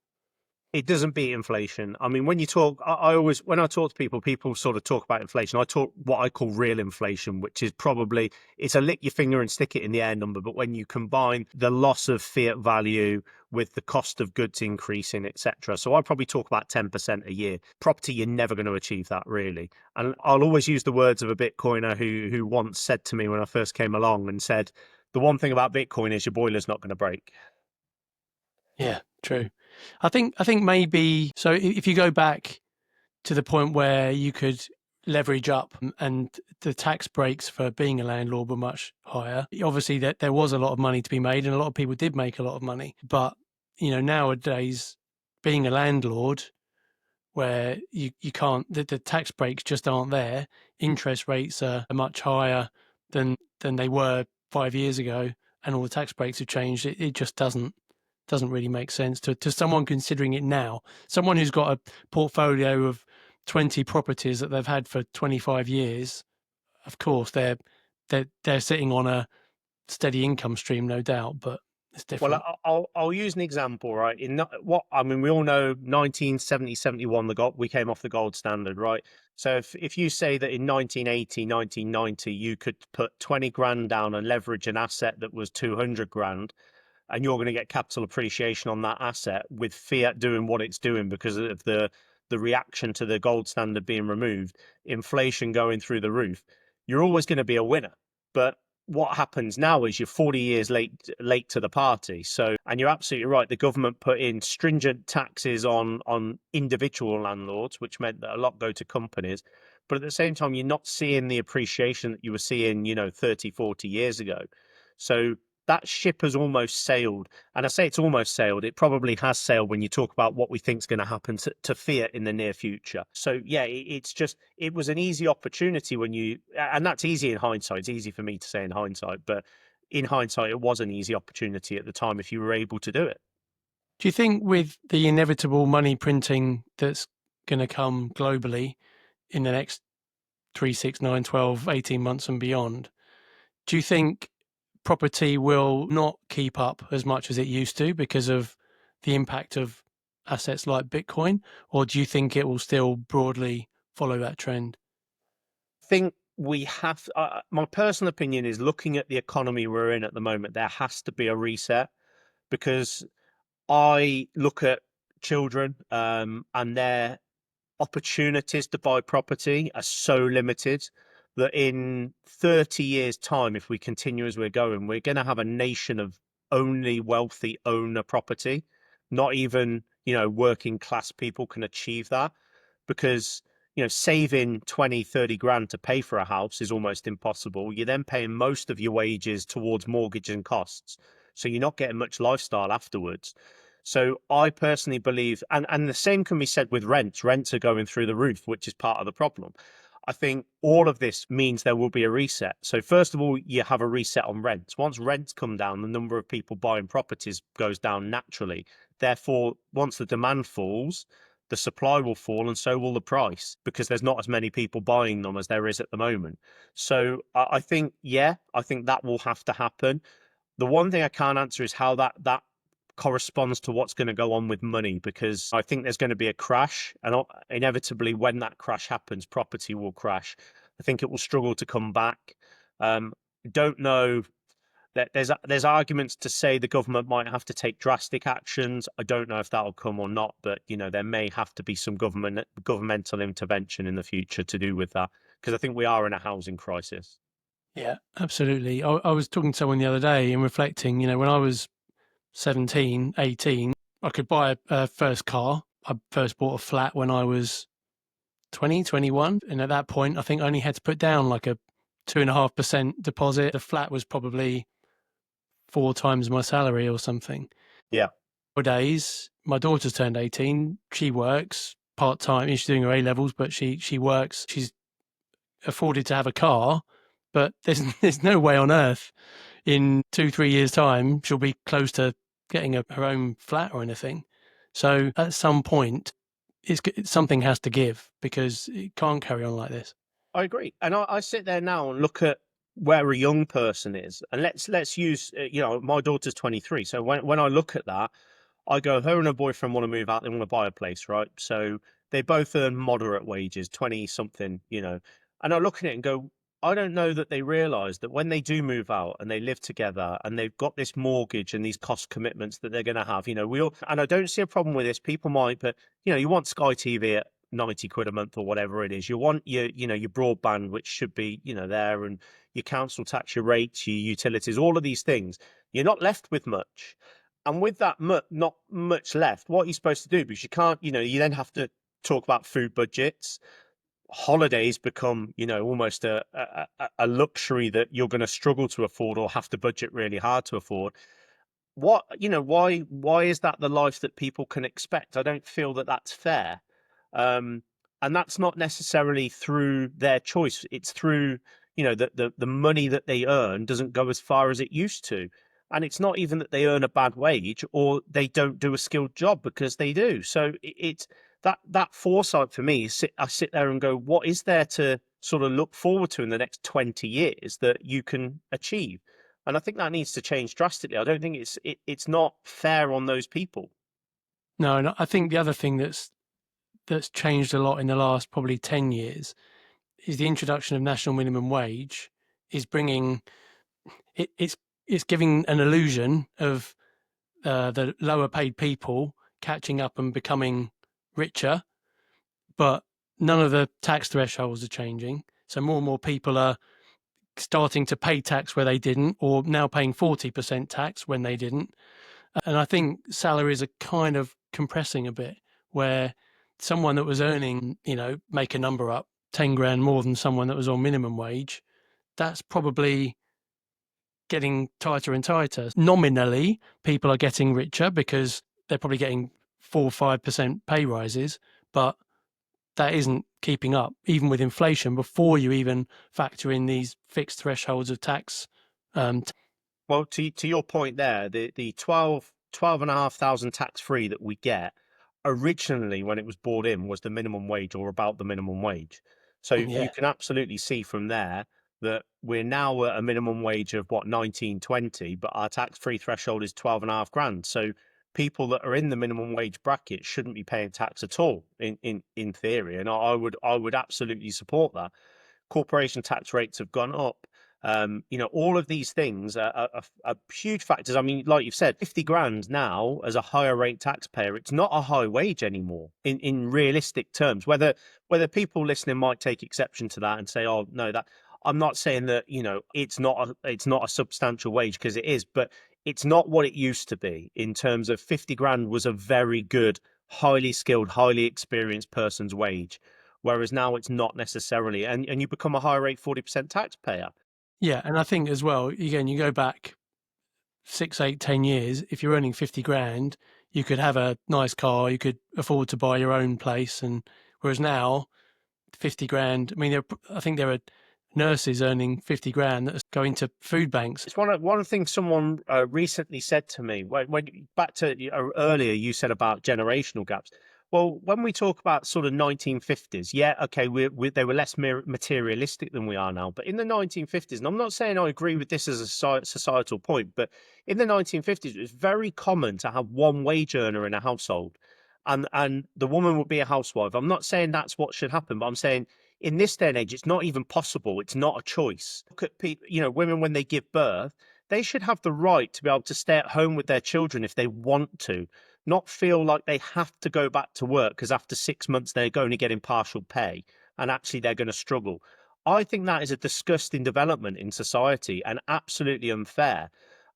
It doesn't beat inflation. I mean, when you talk, I always, when I talk to people sort of talk about inflation. I talk what I call real inflation, which is probably, it's a lick your finger and stick it in the air number. But when you combine the loss of fiat value with the cost of goods increasing, etc. So I probably talk about 10% a year. Property, you're never going to achieve that really. And I'll always use the words of a Bitcoiner who once said to me when I first came along and said, the one thing about Bitcoin is your boiler's not going to break. Yeah, true. I think maybe so. If you go back to the point where you could leverage up and the tax breaks for being a landlord were much higher, obviously that there was a lot of money to be made and a lot of people did make a lot of money. But nowadays, being a landlord, where you can't, the tax breaks just aren't there. Interest rates are much higher than they were 5 years ago, and all the tax breaks have changed. It just doesn't really make sense to someone considering it now. Someone who's got a portfolio of 20 properties that they've had for 25 years, of course they're sitting on a steady income stream, no doubt, but it's Well, different. I'll use an example, right? What I mean, we all know 1970, 71, we came off the gold standard, right? So if you say that in 1980, 1990, you could put 20 grand down and leverage an asset that was 200 grand, and you're going to get capital appreciation on that asset with fiat doing what it's doing because of the reaction to the gold standard being removed, inflation going through the roof, you're always going to be a winner. But what happens now is you're 40 years late to the party. So, and you're absolutely right, the government put in stringent taxes on individual landlords, which meant that a lot go to companies. But at the same time, you're not seeing the appreciation that you were seeing, 30, 40 years ago. So that ship has almost sailed. And I say it's almost sailed. It probably has sailed when you talk about what we think is going to happen to fiat in the near future. So yeah, it was an easy opportunity and that's easy in hindsight. It's easy for me to say in hindsight, but in hindsight, it was an easy opportunity at the time if you were able to do it. Do you think with the inevitable money printing that's going to come globally in the next 3, 6, 9, 12, 18 months and beyond, do you think property will not keep up as much as it used to because of the impact of assets like Bitcoin? Or do you think it will still broadly follow that trend? I think we have, my personal opinion is looking at the economy we're in at the moment, there has to be a reset because I look at children and their opportunities to buy property are so limited that in 30 years' time, if we continue as we're going, we're going to have a nation of only wealthy owner property. Not even, working class people can achieve that because, saving 20, 30 grand to pay for a house is almost impossible. You're then paying most of your wages towards mortgage and costs. So you're not getting much lifestyle afterwards. So I personally believe, and the same can be said with rents. Rents are going through the roof, which is part of the problem. I think all of this means there will be a reset. So first of all, you have a reset on rents. Once rents come down, the number of people buying properties goes down naturally. Therefore, once the demand falls, the supply will fall and so will the price because there's not as many people buying them as there is at the moment. So I think, yeah, I think that will have to happen. The one thing I can't answer is how that corresponds to what's going to go on with money, because I think there's going to be a crash, and inevitably when that crash happens, property will crash. I think it will struggle to come back. Don't know that there's arguments to say the government might have to take drastic actions. I don't know if that'll come or not, but there may have to be some governmental intervention in the future to do with that, because I think we are in a housing crisis. Yeah, absolutely. I was talking to someone the other day and reflecting, when I was 17, 18, I could buy a first car. I first bought a flat when I was 20, 21. And at that point, I think I only had to put down like a 2.5% deposit. The flat was probably 4 times my salary or something. Yeah. Nowadays, my daughter's turned 18. She works part-time. She's doing her A-levels, but she works. She's afforded to have a car, but there's no way on earth in 2-3 years' time she'll be close to getting her own flat or anything. So at some point, something has to give because it can't carry on like this. I agree, and I sit there now and look at where a young person is, and let's use my daughter's 23. So when I look at that, I go, her and her boyfriend want to move out. They want to buy a place, right? So they both earn moderate wages, 20 something, And I look at it and go, I don't know that they realize that when they do move out and they live together and they've got this mortgage and these cost commitments that they're going to have, and I don't see a problem with this. People might, but you want Sky TV at 90 quid a month or whatever it is. You want your broadband, which should be, there, and your council tax, your rates, your utilities, all of these things. You're not left with much. And with that not much left, what are you supposed to do? Because you can't, you then have to talk about food budgets. Holidays become, almost a luxury that you're going to struggle to afford or have to budget really hard to afford. Why is that the life that people can expect? I don't feel that that's fair. And that's not necessarily through their choice. It's through, the money that they earn doesn't go as far as it used to. And it's not even that they earn a bad wage or they don't do a skilled job, because they do. So that foresight for me, I sit there and go, what is there to sort of look forward to in the next 20 years that you can achieve? And I think that needs to change drastically. I don't think it's not fair on those people. No, and I think the other thing that's changed a lot in the last probably 10 years is the introduction of national minimum wage is bringing it's giving an illusion of the lower paid people catching up and becoming richer, but none of the tax thresholds are changing. So more and more people are starting to pay tax where they didn't, or now paying 40% tax when they didn't. And I think salaries are kind of compressing a bit, where someone that was earning, make a number up, 10 grand more than someone that was on minimum wage, that's probably getting tighter and tighter. Nominally, people are getting richer because they're probably getting 4 or 5% pay rises, but that isn't keeping up, even with inflation, before you even factor in these fixed thresholds of tax. Well, to your point there, the 12,500 tax free that we get originally when it was brought in was the minimum wage or about the minimum wage. So Yeah, you can absolutely see from there that we're now at a minimum wage of what, 1920, but our tax free threshold is 12.5 grand. So people that are in the minimum wage bracket shouldn't be paying tax at all in theory. And I would absolutely support that. Corporation tax rates have gone up. All of these things are huge factors. I mean, like you've said, 50 grand now as a higher rate taxpayer, it's not a high wage anymore in realistic terms. Whether people listening might take exception to that and say, oh no, that I'm not saying that, it's not a substantial wage, because it is, but it's not what it used to be. In terms of 50 grand was a very good, highly skilled, highly experienced person's wage, whereas now it's not necessarily, and you become a high rate 40% taxpayer. yeah, and I think as well, again, you go back 6, 8, 10 years. If you're earning 50 grand, you could have a nice car, you could afford to buy your own place, and whereas now, 50 grand. I mean, I think there are nurses earning 50 grand that are going to food banks. It's one of the things someone recently said to me when back to earlier you said about generational gaps. Well, when we talk about sort of 1950s, yeah, okay, they were less materialistic than we are now. But in the 1950s, and I'm not saying I agree with this as a societal point, but in the 1950s, it was very common to have one wage earner in a household, and the woman would be a housewife. I'm not saying that's what should happen, but I'm saying in this day and age, it's not even possible. It's not a choice. Look at people, women when they give birth, they should have the right to be able to stay at home with their children if they want to, not feel like they have to go back to work because after 6 months they're going to get partial pay and actually they're going to struggle. I think that is a disgusting development in society and absolutely unfair.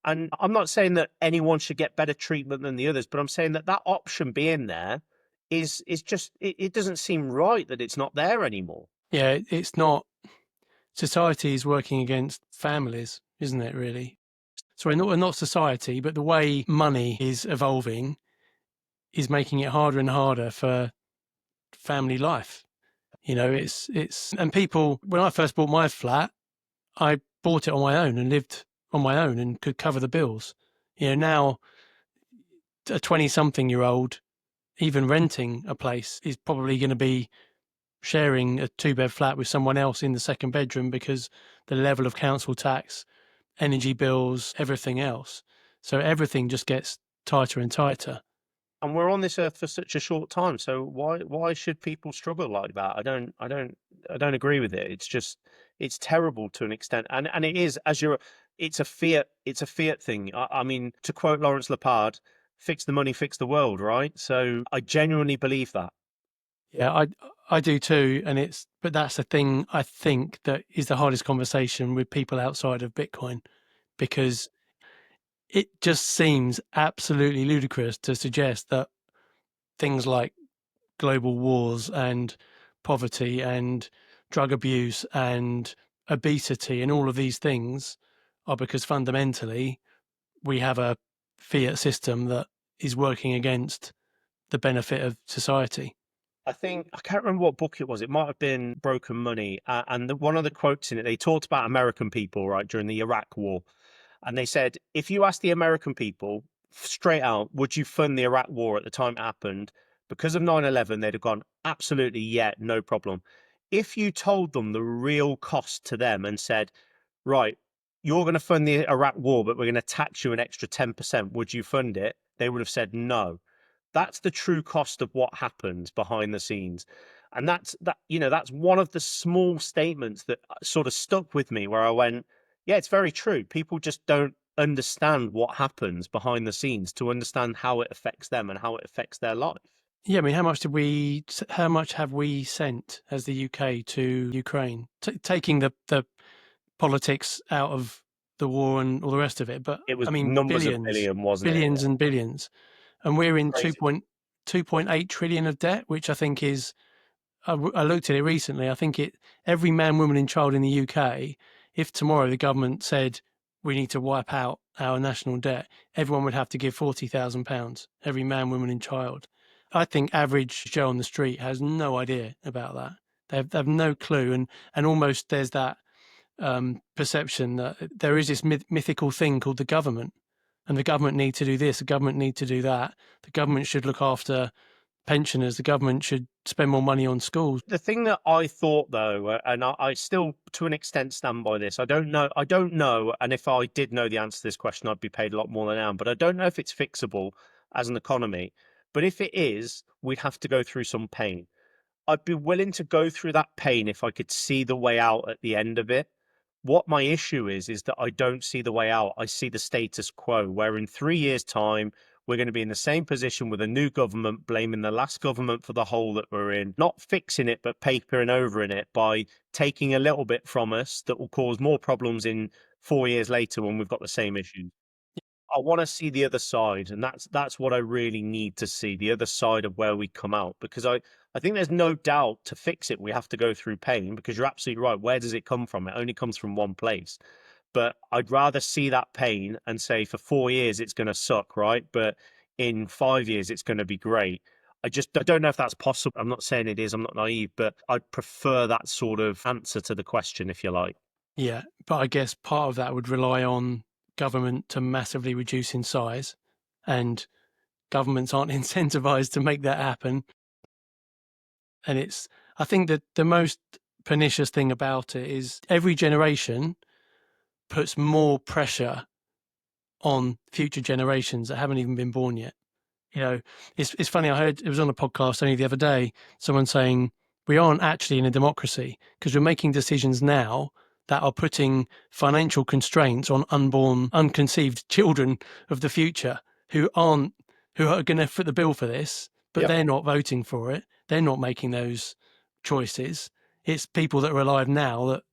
And I'm not saying that anyone should get better treatment than the others, but I'm saying that option being there is just it doesn't seem right that it's not there anymore. Yeah, it's not. Society is working against families, isn't it, really? Sorry, not society, but the way money is evolving is making it harder and harder for family life. And people, when I first bought my flat, I bought it on my own and lived on my own and could cover the bills. Now a 20-something-year-old, even renting a place, is probably going to be sharing a 2-bed flat with someone else in the second bedroom because the level of council tax, energy bills, everything else. So everything just gets tighter and tighter. And we're on this earth for such a short time, so why should people struggle like that? I don't agree with it. It's just it's terrible to an extent, and it is as you're. It's a fiat thing. I mean, to quote Lawrence Lepard, "Fix the money, fix the world." Right. So I genuinely believe that. Yeah, I do too, but that's the thing I think that is the hardest conversation with people outside of Bitcoin, because it just seems absolutely ludicrous to suggest that things like global wars and poverty and drug abuse and obesity and all of these things are because fundamentally we have a fiat system that is working against the benefit of society. I can't remember what book it was. It might have been Broken Money, and one of the quotes in it, they talked about American people right during the Iraq War, and they said if you ask the American people straight out, would you fund the Iraq War at the time it happened? Because of 9/11, they'd have gone, absolutely, yeah, no problem. If you told them the real cost to them and said, right, you're going to fund the Iraq war, but we're going to tax you an extra 10%, would you fund it? They would have said no. That's the true cost of what happens behind the scenes. And that's one of the small statements that sort of stuck with me, where I went, yeah, it's very true. People just don't understand what happens behind the scenes to understand how it affects them and how it affects their life. Yeah, I mean, how much have we sent as the UK to Ukraine? Taking the politics out of the war and all the rest of it, but It was I mean, numbers of billion, wasn't it? billions and billions, and we're in Crazy. 2.8 trillion of debt, which I think is. I looked at it recently. I think every man, woman, and child in the UK, if tomorrow the government said we need to wipe out our national debt, everyone would have to give £40,000. Every man, woman, and child. I think average Joe on the street has no idea about that. They have no clue, and almost there's that perception that there is this mythical thing called the government, and the government need to do this, the government need to do that, the government should look after pensioners, the government should spend more money on schools. The thing that I thought, though, and I still, to an extent, stand by this. I don't know. I don't know. And if I did know the answer to this question, I'd be paid a lot more than I am. But I don't know if it's fixable as an economy. But if it is, we'd have to go through some pain. I'd be willing to go through that pain if I could see the way out at the end of it. What my issue is that I don't see the way out. I see the status quo, where in 3 years' time, we're going to be in the same position with a new government, blaming the last government for the hole that we're in, not fixing it, but papering over in it by taking a little bit from us that will cause more problems in 4 years later when we've got the same issues. I want to see the other side, and that's what I really need to see, the other side of where we come out, because I think there's no doubt to fix it we have to go through pain, because you're absolutely right. Where does it come from? It only comes from one place. But I'd rather see that pain and say for 4 years it's going to suck, right? But in 5 years it's going to be great. I don't know if that's possible. I'm not saying it is. I'm not naive, but I'd prefer that sort of answer to the question, if you like. Yeah, but I guess part of that would rely on government to massively reduce in size, and governments aren't incentivized to make that happen. And I think that the most pernicious thing about it is every generation puts more pressure on future generations that haven't even been born yet. You know, it's funny. I heard it was on a podcast only the other day, someone saying we aren't actually in a democracy because we're making decisions now that are putting financial constraints on unborn, unconceived children of the future who are going to foot the bill for this, but Yep. they're not voting for it. They're not making those choices. It's people that are alive now that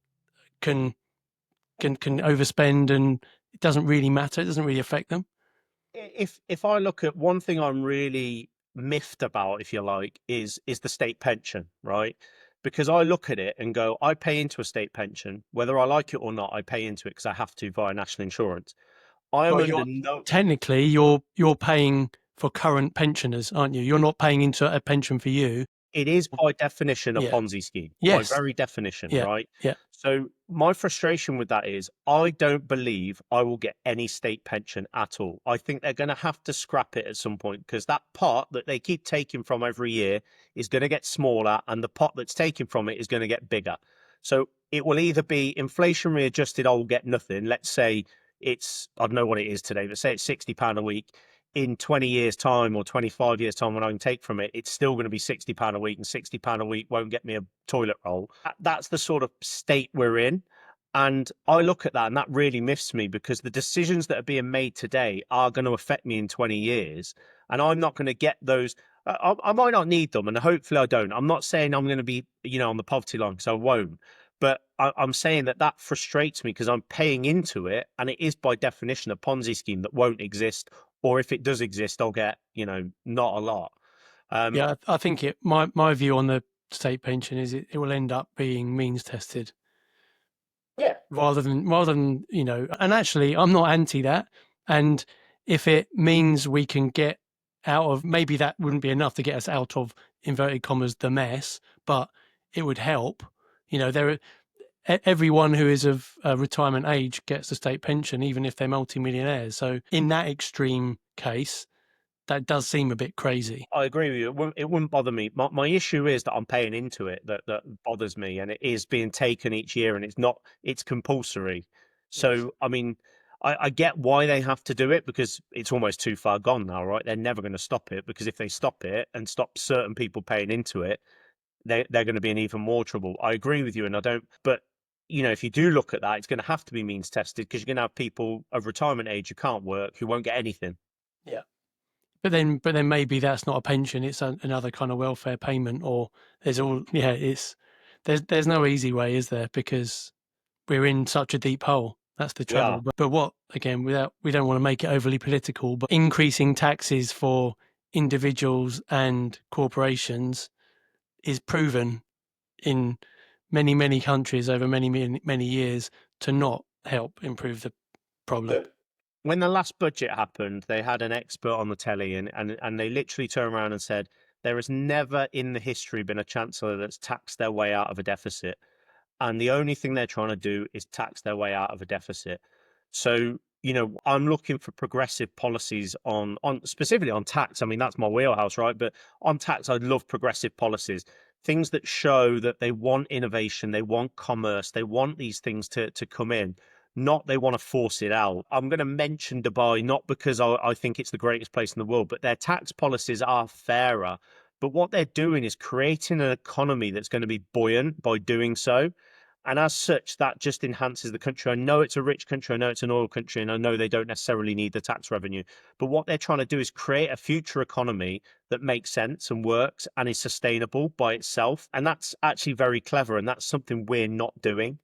can overspend, and it doesn't really matter. It doesn't really affect them. If I look at one thing I'm really miffed about, if you like, is the state pension, right? Because I look at it and go, I pay into a state pension, whether I like it or not, I pay into it because I have to via national insurance. I am Well, under no. technically you're paying for current pensioners, aren't you? You're not paying into a pension for you. It is by definition a Yeah. Ponzi scheme, by Yes. very definition, Yeah. right? Yeah. So my frustration with that is I don't believe I will get any state pension at all. I think they're going to have to scrap it at some point because that pot that they keep taking from every year is going to get smaller and the pot that's taken from it is going to get bigger. So it will either be inflation readjusted, I will get nothing. Let's say I don't know what it is today, but say it's £60 a week. In 20 years' time or 25 years' time, when I can take from it, it's still going to be £60 a week, and £60 a week won't get me a toilet roll. That's the sort of state we're in. And I look at that and that really miffs me because the decisions that are being made today are going to affect me in 20 years. And I'm not going to get those. I might not need them, and hopefully I don't. I'm not saying I'm going to be, on the poverty line because I won't. But I'm saying that frustrates me because I'm paying into it, and it is by definition a Ponzi scheme that won't exist, or if it does exist, I'll get not a lot. Yeah, I think my view on the state pension is it will end up being means tested. Yeah. Rather than and actually I'm not anti that. And if it means we can get out of, maybe that wouldn't be enough to get us out of inverted commas the mess, but it would help. Everyone who is of retirement age gets a state pension, even if they're multimillionaires. So in that extreme case, that does seem a bit crazy. I agree with you. It wouldn't bother me. My issue is that I'm paying into it, that bothers me, and it is being taken each year, and it's compulsory. Yes. So, I mean, I get why they have to do it because it's almost too far gone now, right? They're never going to stop it because if they stop it and stop certain people paying into it, they're going to be in even more trouble. I agree with you, and I don't. But if you do look at that, it's going to have to be means tested because you're going to have people of retirement age who can't work who won't get anything. Yeah. But then maybe that's not a pension; it's another kind of welfare payment, or it's there's no easy way, is there? Because we're in such a deep hole. That's the We trouble. are. But what again? We don't want to make it overly political, but increasing taxes for individuals and corporations is proven in many countries over many years to not help improve the problem. When the last budget happened, they had an expert on the telly, and they literally turned around and said there has never in the history been a chancellor that's taxed their way out of a deficit. And the only thing they're trying to do is tax their way out of a deficit. So, I'm looking for progressive policies on specifically on tax. I mean, that's my wheelhouse, right? But on tax, I'd love progressive policies, things that show that they want innovation, they want commerce, they want these things to come in, not they want to force it out. I'm going to mention Dubai, not because I think it's the greatest place in the world, but their tax policies are fairer. But what they're doing is creating an economy that's going to be buoyant by doing so. And as such, that just enhances the country. I know it's a rich country, I know it's an oil country, and I know they don't necessarily need the tax revenue. But what they're trying to do is create a future economy that makes sense and works and is sustainable by itself. And that's actually very clever. And that's something we're not doing.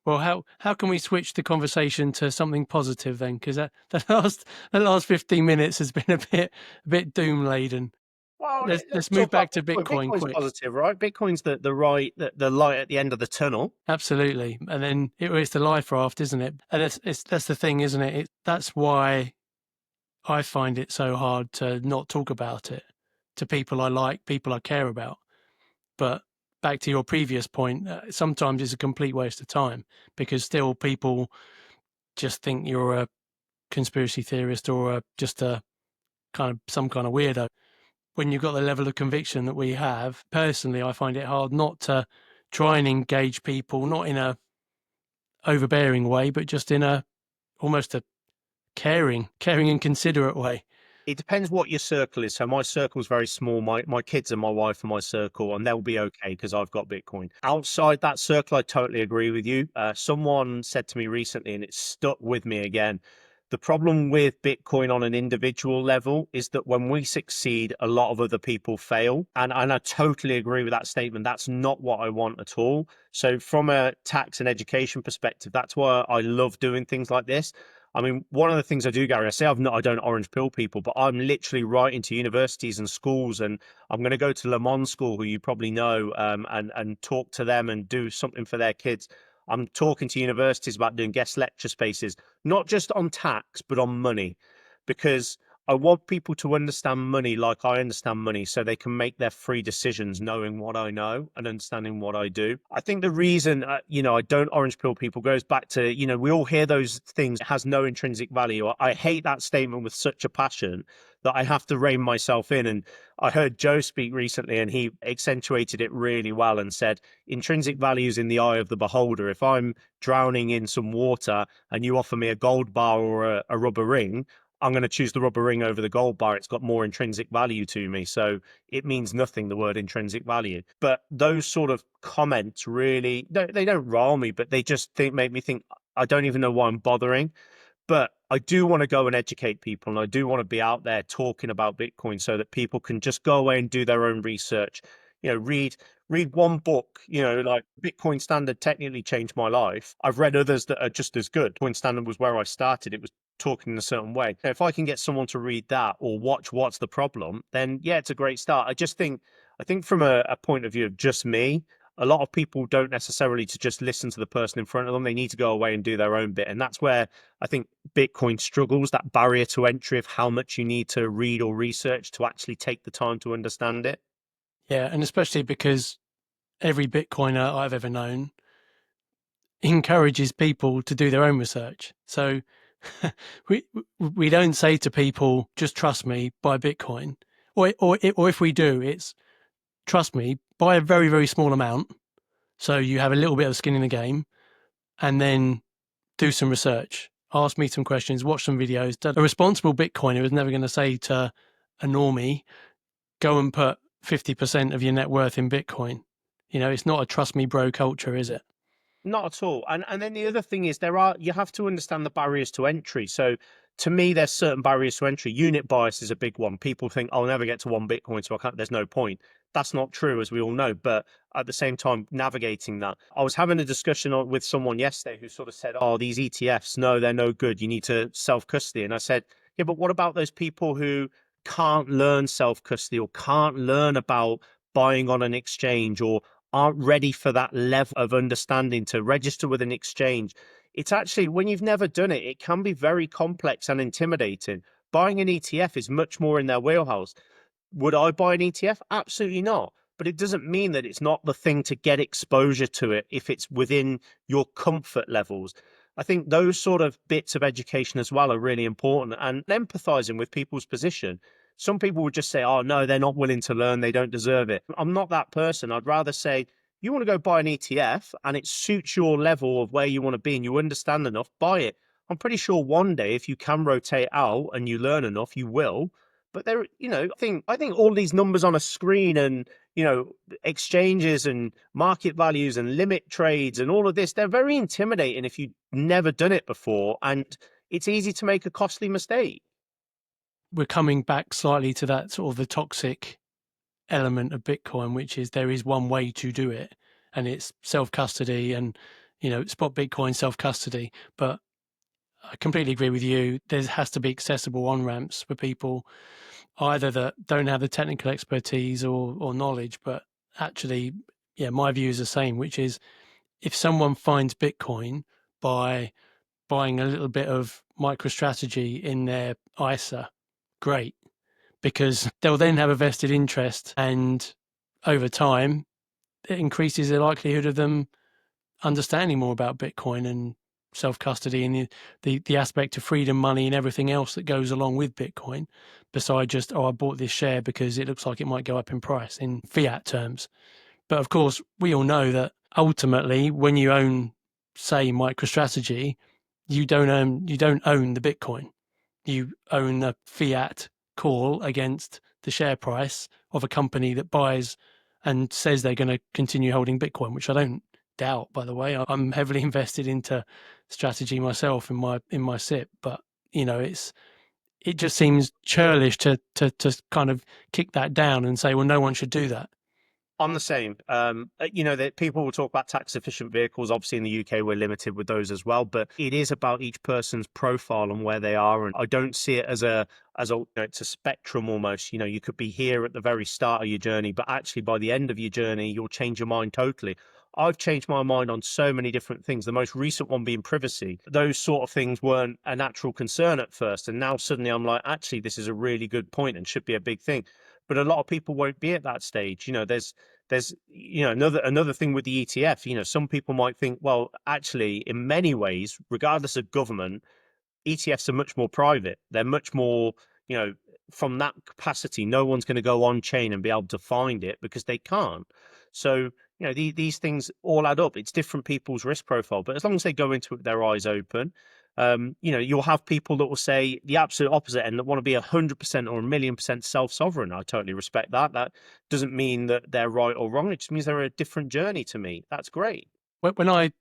Well, how can we switch the conversation to something positive then? Because the last 15 minutes has been a bit doom laden. Well, Let's let's talk move about back to Bitcoin. Bitcoin Bitcoin's quick. positive, right? Bitcoin's the light at the end of the tunnel. Absolutely, and then it's the life raft, isn't it? And that's the thing, isn't it? That's why I find it so hard to not talk about it to people I like, people I care about. But back to your previous point, sometimes it's a complete waste of time because still people just think you're a conspiracy theorist or just a some kind of weirdo. When you've got the level of conviction that we have, personally, I find it hard not to try and engage people, not in a overbearing way, but just in a almost a caring and considerate way. It depends what your circle is. So my circle is very small. My kids and my wife are my circle, and they'll be okay because I've got Bitcoin. Outside that circle, I totally agree with you. Someone said to me recently, and it stuck with me again. The problem with Bitcoin on an individual level is that when we succeed, a lot of other people fail. And I totally agree with that statement. That's not what I want at all. So from a tax and education perspective, that's why I love doing things like this. I mean, one of the things I do, Gary, I don't orange pill people, but I'm literally writing to universities and schools, and I'm going to go to Le Mans School, who you probably know, and talk to them and do something for their kids. I'm talking to universities about doing guest lecture spaces, not just on tax, but on money, because I want people to understand money like I understand money so they can make their free decisions knowing what I know and understanding what I do. I think the reason, I don't orange pill people goes back to, we all hear those things, it has no intrinsic value. I hate that statement with such a passion that I have to rein myself in. And I heard Joe speak recently and he accentuated it really well and said, intrinsic value is in the eye of the beholder. If I'm drowning in some water and you offer me a gold bar or a rubber ring, I'm going to choose the rubber ring over the gold bar. It's got more intrinsic value to me. So it means nothing, the word intrinsic value. But those sort of comments really, they don't rile me, but they just make me think, I don't even know why I'm bothering. But I do want to go and educate people, and I do want to be out there talking about Bitcoin so that people can just go away and do their own research. Read one book. Like Bitcoin Standard technically changed my life. I've read others that are just as good. Bitcoin Standard was where I started. It was talking in a certain way. If I can get someone to read that or watch What's the Problem, then yeah, it's a great start. I think from a point of view of just me, a lot of people don't necessarily to just listen to the person in front of them. They need to go away and do their own bit. And that's where I think Bitcoin struggles, that barrier to entry of how much you need to read or research to actually take the time to understand it. Yeah, and especially because every Bitcoiner I've ever known encourages people to do their own research. So we we don't say to people, just trust me, buy Bitcoin, or if we do, it's trust me, buy a very, very small amount so you have a little bit of skin in the game, and then do some research, ask me some questions, watch some videos. A responsible Bitcoiner is never going to say to a normie, go and put 50% of your net worth in Bitcoin. It's not a trust me bro culture, is it? Not at all. And then the other thing is you have to understand the barriers to entry. So to me, there's certain barriers to entry. Unit bias is a big one. People think I'll never get to 1 Bitcoin, so I can't, there's no point. That's not true, as we all know. But at the same time, navigating that. I was having a discussion with someone yesterday who sort of said, oh, these ETFs, no, they're no good. You need to self-custody. And I said, yeah, but what about those people who can't learn self-custody or can't learn about buying on an exchange or aren't ready for that level of understanding to register with an exchange? It's actually, when you've never done it, it can be very complex and intimidating. Buying an ETF is much more in their wheelhouse. Would I buy an ETF? Absolutely not. But it doesn't mean that it's not the thing to get exposure to it if it's within your comfort levels. I think those sort of bits of education as well are really important, and empathizing with people's position. Some people would just say, oh, no, they're not willing to learn. They don't deserve it. I'm not that person. I'd rather say, you want to go buy an ETF and it suits your level of where you want to be and you understand enough, buy it. I'm pretty sure one day, if you can rotate out and you learn enough, you will. But there, I think all these numbers on a screen and, exchanges and market values and limit trades and all of this, they're very intimidating if you've never done it before. And it's easy to make a costly mistake. We're coming back slightly to that sort of the toxic element of Bitcoin, which is there is one way to do it, and it's self-custody and, spot Bitcoin self-custody. But I completely agree with you. There has to be accessible on-ramps for people either that don't have the technical expertise or knowledge, but actually, yeah, my view is the same, which is if someone finds Bitcoin by buying a little bit of MicroStrategy in their ISA, great, because they'll then have a vested interest, and over time, it increases the likelihood of them understanding more about Bitcoin and self-custody and the aspect of freedom money and everything else that goes along with Bitcoin, beside just, I bought this share because it looks like it might go up in price in fiat terms. But of course, we all know that ultimately, when you own, say, MicroStrategy, you don't own the Bitcoin. You own a fiat call against the share price of a company that buys and says they're going to continue holding Bitcoin, which I don't doubt, by the way. I'm heavily invested into strategy myself in my SIP, but it just seems churlish to kind of kick that down and say, well, no one should do that. I'm the same. That people will talk about tax efficient vehicles. Obviously, in the UK, we're limited with those as well. But it is about each person's profile and where they are. And I don't see it as it's a spectrum almost. You could be here at the very start of your journey, but actually by the end of your journey, you'll change your mind totally. I've changed my mind on so many different things. The most recent one being privacy. Those sort of things weren't a natural concern at first, and now suddenly I'm like, actually, this is a really good point and should be a big thing. But a lot of people won't be at that stage. There's another thing with the ETF. Some people might think, well, actually, in many ways, regardless of government, ETFs are much more private. They're much more, from that capacity, no one's going to go on chain and be able to find it because they can't. So, these things all add up. It's different people's risk profile, but as long as they go into it with their eyes open, you'll have people that will say the absolute opposite and that want to be 100% or 1,000,000% self-sovereign. I totally respect that. That doesn't mean that they're right or wrong. It just means they're a different journey to me. That's great. When I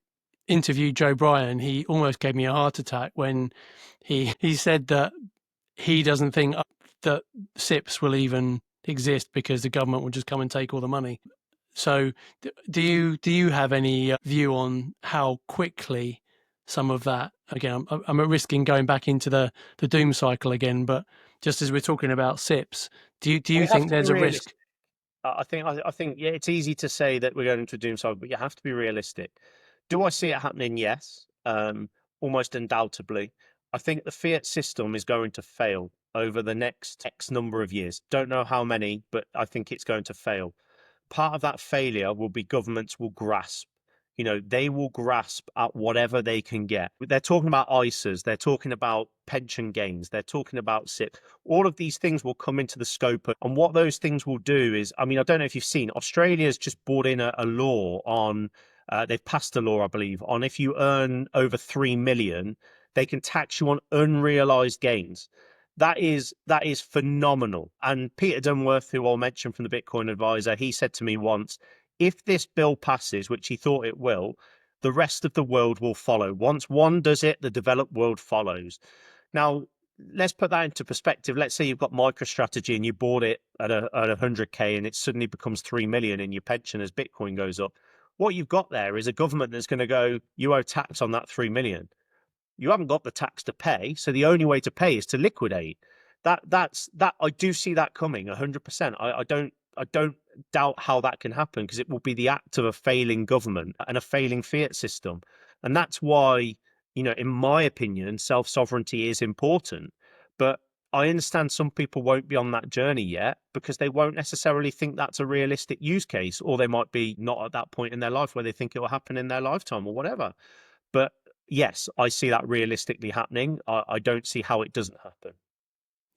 interviewed Joe Bryan, he almost gave me a heart attack when he said that he doesn't think that SIPs will even exist because the government will just come and take all the money. So, do you have any view on how quickly some of that? Again, I'm at risk in going back into the doom cycle again. But just as we're talking about SIPs, do you We have think to be there's a risk? realistic. I think yeah, it's easy to say that we're going into a doom cycle, but you have to be realistic. Do I see it happening? Yes, almost undoubtedly. I think the fiat system is going to fail over the next X number of years. Don't know how many, but I think it's going to fail. Part of that failure will be governments will grasp. they will grasp at whatever they can get. They're talking about ISAs, they're talking about pension gains, they're talking about SIP. All of these things will come into the scope. And what those things will do is, I mean, I don't know if you've seen, Australia's just brought in a law on, they've passed a law, I believe, on if you earn over 3 million, they can tax you on unrealized gains. That is phenomenal. And Peter Dunworth, who I'll mention from the Bitcoin Advisor, he said to me once, if this bill passes, which he thought it will, the rest of the world will follow. Once one does it, the developed world follows. Now, let's put that into perspective. Let's say you've got MicroStrategy and you bought it at 100K and it suddenly becomes 3 million in your pension as Bitcoin goes up. What you've got there is a government that's going to go, you owe tax on that 3 million. You haven't got the tax to pay, so the only way to pay is to liquidate. That's I do see that coming 100%. I don't doubt how that can happen, because it will be the act of a failing government and a failing fiat system. And that's why, in my opinion, self-sovereignty is important. But I understand some people won't be on that journey yet because they won't necessarily think that's a realistic use case, or they might be not at that point in their life where they think it will happen in their lifetime or whatever. But yes, I see that realistically happening. I don't see how it doesn't happen.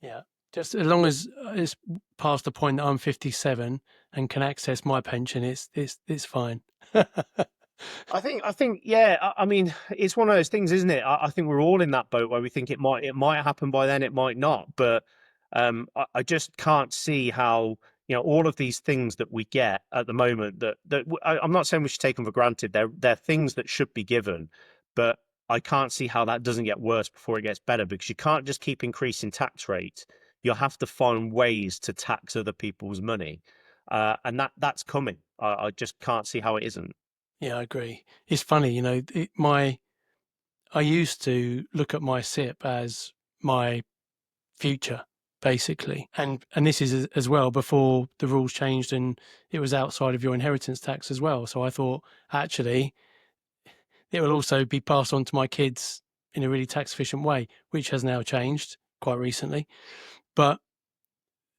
Yeah. Just as long as it's past the point that I'm 57 and can access my pension, it's fine. I think, yeah. I mean, it's one of those things, isn't it? I think we're all in that boat where we think it might happen by then, it might not. But I just can't see how, all of these things that we get at the moment I'm not saying we should take them for granted. They're things that should be given, but I can't see how that doesn't get worse before it gets better, because you can't just keep increasing tax rates. You'll have to find ways to tax other people's money, and that's coming. I just can't see how it isn't. Yeah, I agree. It's funny, I used to look at my SIP as my future, basically, and this is as well before the rules changed and it was outside of your inheritance tax as well. So I thought, actually, it will also be passed on to my kids in a really tax efficient way, which has now changed quite recently. But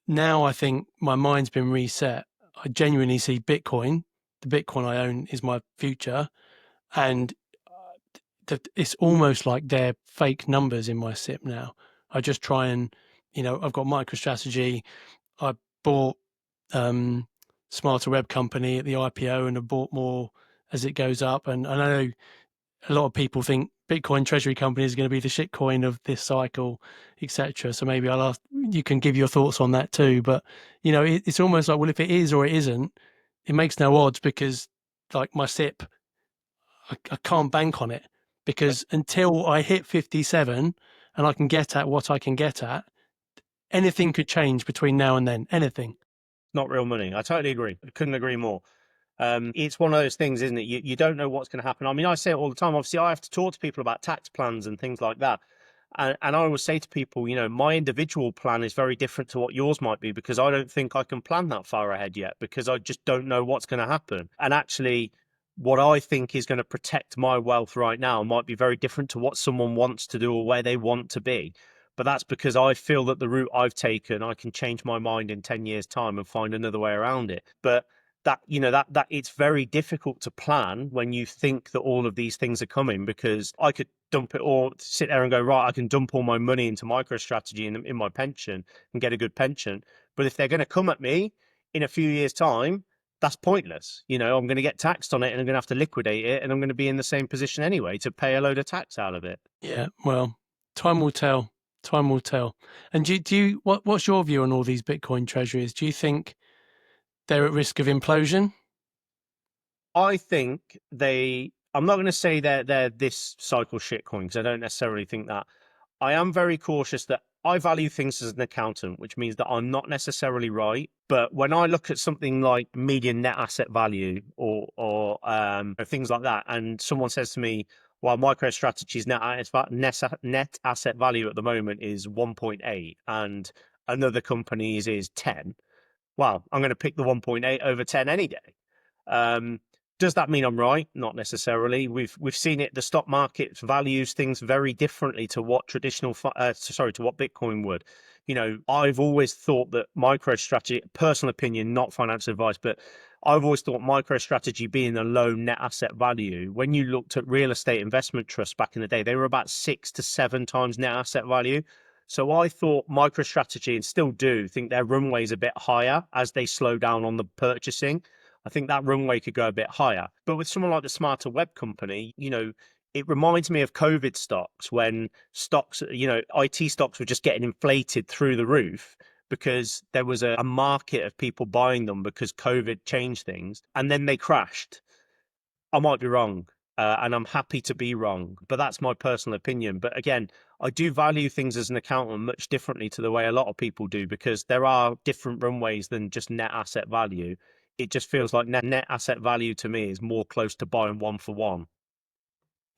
now I think my mind's been reset. I genuinely see Bitcoin, the Bitcoin I own, is my future, and it's almost like they're fake numbers in my SIP now. I just try and, I've got MicroStrategy. I bought Smarter Web Company at the IPO, and I bought more as it goes up. And I know a lot of people think Bitcoin Treasury Company is going to be the shitcoin of this cycle, etc. So maybe I'll ask, you can give your thoughts on that too. But it's almost like, well, if it is or it isn't, it makes no odds, because like my SIP, I can't bank on it, because until I hit 57 and I can get at what I can get at, anything could change between now and then. Anything. Not real money. I totally agree. I couldn't agree more. It's one of those things, isn't it? You don't know what's going to happen. I mean, I say it all the time. Obviously, I have to talk to people about tax plans and things like that. And I always say to people, my individual plan is very different to what yours might be, because I don't think I can plan that far ahead yet, because I just don't know what's going to happen. And actually, what I think is going to protect my wealth right now might be very different to what someone wants to do or where they want to be. But that's because I feel that the route I've taken, I can change my mind in 10 years' time and find another way around it. But that it's very difficult to plan when you think that all of these things are coming, because I could dump it all, sit there and go, right, I can dump all my money into MicroStrategy in my pension and get a good pension. But if they're going to come at me in a few years' time, that's pointless. I'm going to get taxed on it, and I'm going to have to liquidate it, and I'm going to be in the same position anyway to pay a load of tax out of it. Yeah. Well, time will tell. Time will tell. And what's your view on all these Bitcoin treasuries? Do you think they're at risk of implosion? I think I'm not going to say they're this cycle shitcoin, because I don't necessarily think that. I am very cautious that I value things as an accountant, which means that I'm not necessarily right. But when I look at something like median net asset value or things like that, and someone says to me, well, MicroStrategy's net asset value at the moment is 1.8 and another company's is 10. Well, I'm going to pick the 1.8 over 10 any day. Does that mean I'm right? Not necessarily. We've seen it. The stock market values things very differently to what to what Bitcoin would. I've always thought that MicroStrategy, personal opinion, not financial advice, but I've always thought MicroStrategy being a low net asset value, when you looked at real estate investment trusts back in the day, they were about 6 to 7 times net asset value. So I thought MicroStrategy, and still do think their runway is a bit higher as they slow down on the purchasing. I think that runway could go a bit higher. But with someone like the Smarter Web Company, it reminds me of COVID stocks, when stocks, IT stocks were just getting inflated through the roof because there was a market of people buying them because COVID changed things, and then they crashed. I might be wrong, and I'm happy to be wrong, but that's my personal opinion. But again, I do value things as an accountant much differently to the way a lot of people do, because there are different runways than just net asset value. It just feels like net asset value to me is more close to buying one for one.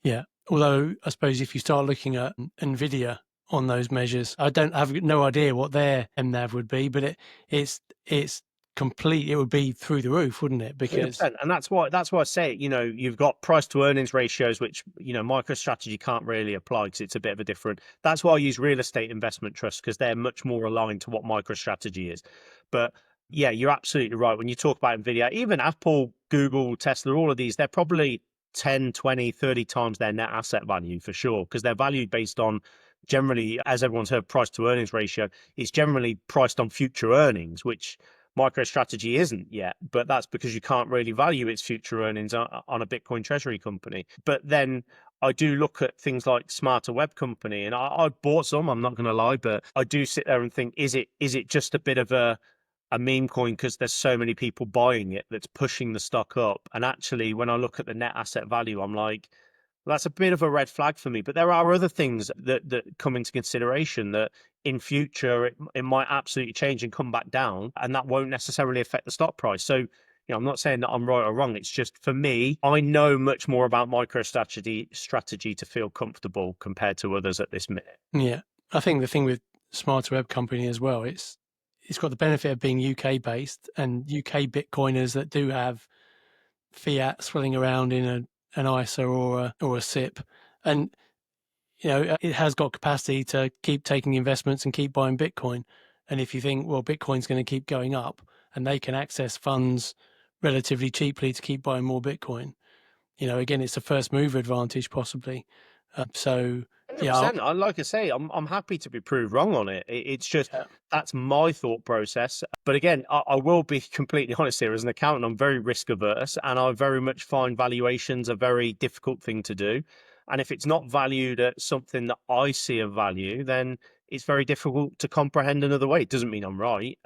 Yeah. Although I suppose if you start looking at Nvidia on those measures, I don't have no idea what their MNAV would be, but it's complete. It would be through the roof, wouldn't it? Because 100%. And that's why I say, you've got price to earnings ratios, which, MicroStrategy can't really apply because it's a bit of a different. That's why I use real estate investment trusts, because they're much more aligned to what MicroStrategy is. But yeah, you're absolutely right. When you talk about Nvidia, even Apple, Google, Tesla, all of these, they're probably 10, 20, 30 times their net asset value for sure, because they're valued based on, generally, as everyone's heard, price to earnings ratio is generally priced on future earnings, which MicroStrategy isn't yet, but that's because you can't really value its future earnings on a Bitcoin treasury company. But then I do look at things like Smarter Web Company, and I bought some, I'm not going to lie, but I do sit there and think, is it just a bit of a meme coin because there's so many people buying it that's pushing the stock up? And actually, when I look at the net asset value, I'm like, that's a bit of a red flag for me. But there are other things that come into consideration, that in future it might absolutely change and come back down, and that won't necessarily affect the stock price. So, I'm not saying that I'm right or wrong. It's just, for me, I know much more about MicroStrategy to feel comfortable compared to others at this minute. yeah, I think the thing with Smarter Web Company as well, it's got the benefit of being UK based, and UK Bitcoiners that do have fiat swirling around in an ISA or a SIP, and it has got capacity to keep taking investments and keep buying Bitcoin. And if you think, well, Bitcoin's going to keep going up, and they can access funds relatively cheaply to keep buying more Bitcoin, again, it's a first mover advantage possibly. So yeah, 100%. Like I say, I'm happy to be proved wrong on it. It's just, yeah, that's my thought process. But again, I will be completely honest here. As an accountant, I'm very risk averse, and I very much find valuations a very difficult thing to do. And if it's not valued at something that I see of value, then it's very difficult to comprehend another way. It doesn't mean I'm right.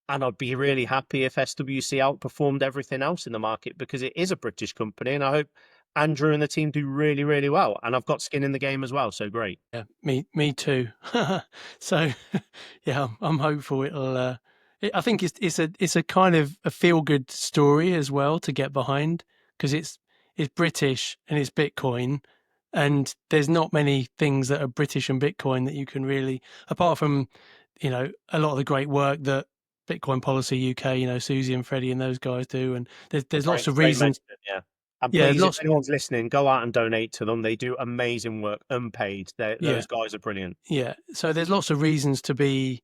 And I'd be really happy if SWC outperformed everything else in the market, because it is a British company, and I hope Andrew and the team do really, really well. And I've got skin in the game as well, so great. yeah, me too. So yeah, I'm hopeful it'll. I think it's a kind of a feel good story as well to get behind, because it's British and it's Bitcoin, and there's not many things that are British and Bitcoin that you can really, apart from a lot of the great work that Bitcoin Policy UK, Susie and Freddie and those guys do, and there's lots of Great reasons. mention, yeah. And Yeah, please, if lots. anyone's listening, go out and donate to them. They do amazing work, unpaid. Yeah, Those guys are brilliant. yeah. So there's lots of reasons to be.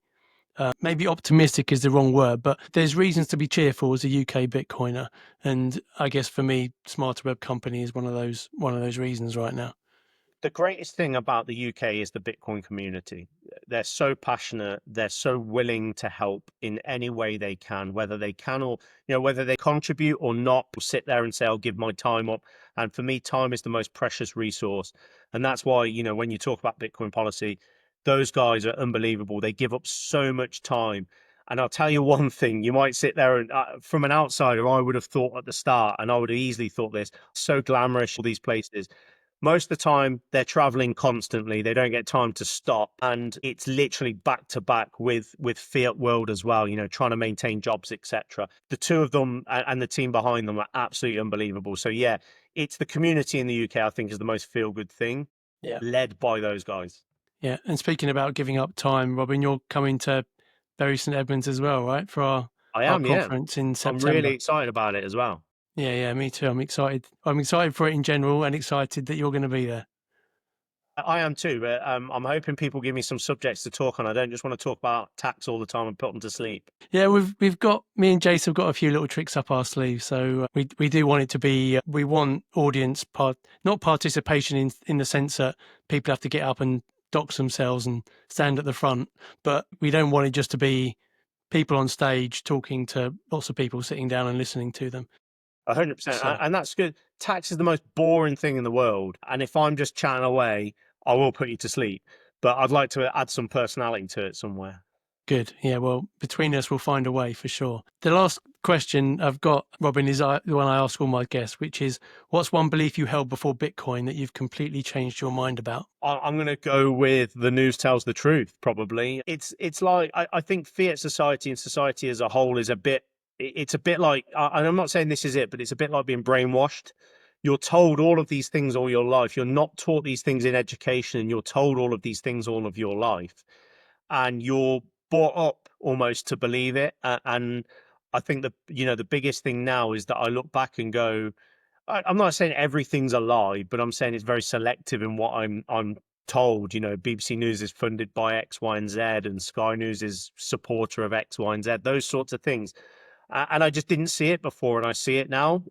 Maybe optimistic is the wrong word, but there's reasons to be cheerful as a UK Bitcoiner, and I guess for me, Smarter Web Company is one of those reasons right now. The greatest thing about the UK is the Bitcoin community. They're so passionate. They're so willing to help in any way they can, whether they can or, whether they contribute or not, will sit there and say, I'll give my time up. And for me, time is the most precious resource. And that's why, when you talk about Bitcoin policy, those guys are unbelievable. They give up so much time. And I'll tell you one thing, you might sit there and, from an outsider, I would have thought at the start, and I would have easily thought this, so glamorous, all these places. Most of the time they're traveling constantly, they don't get time to stop, and it's literally back to back with fiat world as well, trying to maintain jobs, etc. The two of them and the team behind them are absolutely unbelievable. So yeah, it's the community in the UK, I think, is the most feel good thing, Yeah, led by those guys. yeah. And speaking about giving up time, Robin, you're coming to Bury St Edmunds as well, right, for I our am, yeah. conference in I'm really September. excited about it as well. Yeah, yeah, me too. I'm excited. I'm excited for it in general, and excited that you're going to be there. I am too, but I'm hoping people give me some subjects to talk on. I don't just want to talk about tax all the time and put them to sleep. Yeah, we've got, me and Jace have got a few little tricks up our sleeve. So we do want it to be, we want audience not participation in the sense that people have to get up and dox themselves and stand at the front, but we don't want it just to be people on stage talking to lots of people sitting down and listening to them. 100%. So, And that's good. Tax is the most boring thing in the world. And if I'm just chatting away, I will put you to sleep. But I'd like to add some personality to it somewhere. good. Yeah, well, between us, we'll find a way for sure. The last question I've got, Robin, is the one I ask all my guests, which is, what's one belief you held before Bitcoin that you've completely changed your mind about? I'm going to go with the news tells the truth, probably. It's like, I think fiat society and society as a whole is it's a bit like, and I'm not saying this is it, but it's a bit like being brainwashed. You're told all of these things all your life. You're not taught these things in education, and you're told all of these things all of your life. And you're brought up almost to believe it. And I think the biggest thing now is that I look back and go, I'm not saying everything's a lie, but I'm saying it's very selective in what I'm told. BBC News is funded by X, Y, and Z, and Sky News is supporter of X, Y, and Z. Those sorts of things, and I just didn't see it before, and I see it now.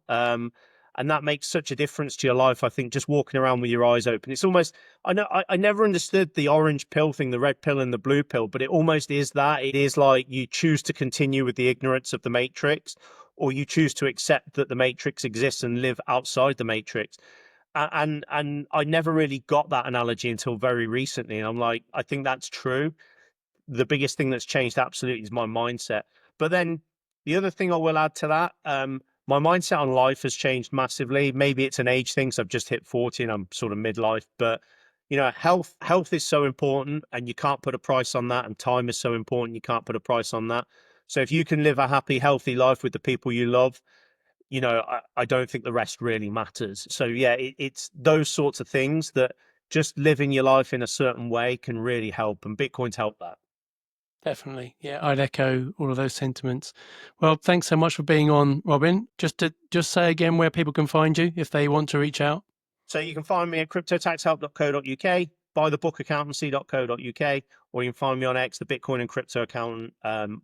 And that makes such a difference to your life. I think just walking around with your eyes open. It's almost, I never understood the orange pill thing, the red pill and the blue pill, but it almost is that. It is like you choose to continue with the ignorance of the matrix, or you choose to accept that the matrix exists and live outside the matrix. And I never really got that analogy until very recently. And I'm like, I think that's true. The biggest thing that's changed absolutely is my mindset. But then the other thing I will add to that, my mindset on life has changed massively. Maybe it's an age thing, so I've just hit 40 and I'm sort of midlife. But health is so important, and you can't put a price on that. And time is so important, you can't put a price on that. So if you can live a happy, healthy life with the people you love, I don't think the rest really matters. So yeah, it's those sorts of things that just living your life in a certain way can really help, and Bitcoin's helped that. Definitely. Yeah, I'd echo all of those sentiments. Well, thanks so much for being on, Robin. Just say again where people can find you if they want to reach out. So you can find me at cryptotaxhelp.co.uk, buythebookaccountancy.co.uk, or you can find me on X, the Bitcoin and Crypto Accountant.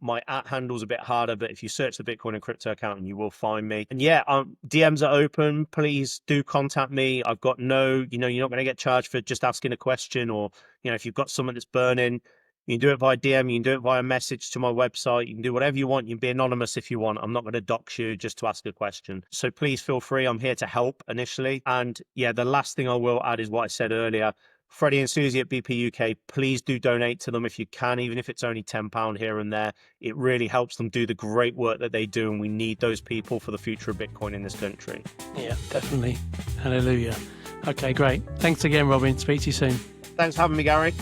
My @handle's a bit harder, but if you search the Bitcoin and Crypto Accountant, you will find me. And yeah, DMs are open. Please do contact me. I've got you're not going to get charged for just asking a question, or, if you've got something that's burning, you can do it via DM, you can do it via message to my website, you can do whatever you want. You can be anonymous if you want. I'm not going to dox you just to ask a question. So please feel free. I'm here to help initially. And yeah, the last thing I will add is what I said earlier. Freddie and Susie at BP UK, please do donate to them if you can, even if it's only £10 here and there. It really helps them do the great work that they do, and we need those people for the future of Bitcoin in this country. Yeah, definitely. Hallelujah. Okay, great. Thanks again, Robin. Speak to you soon. Thanks for having me, Gary.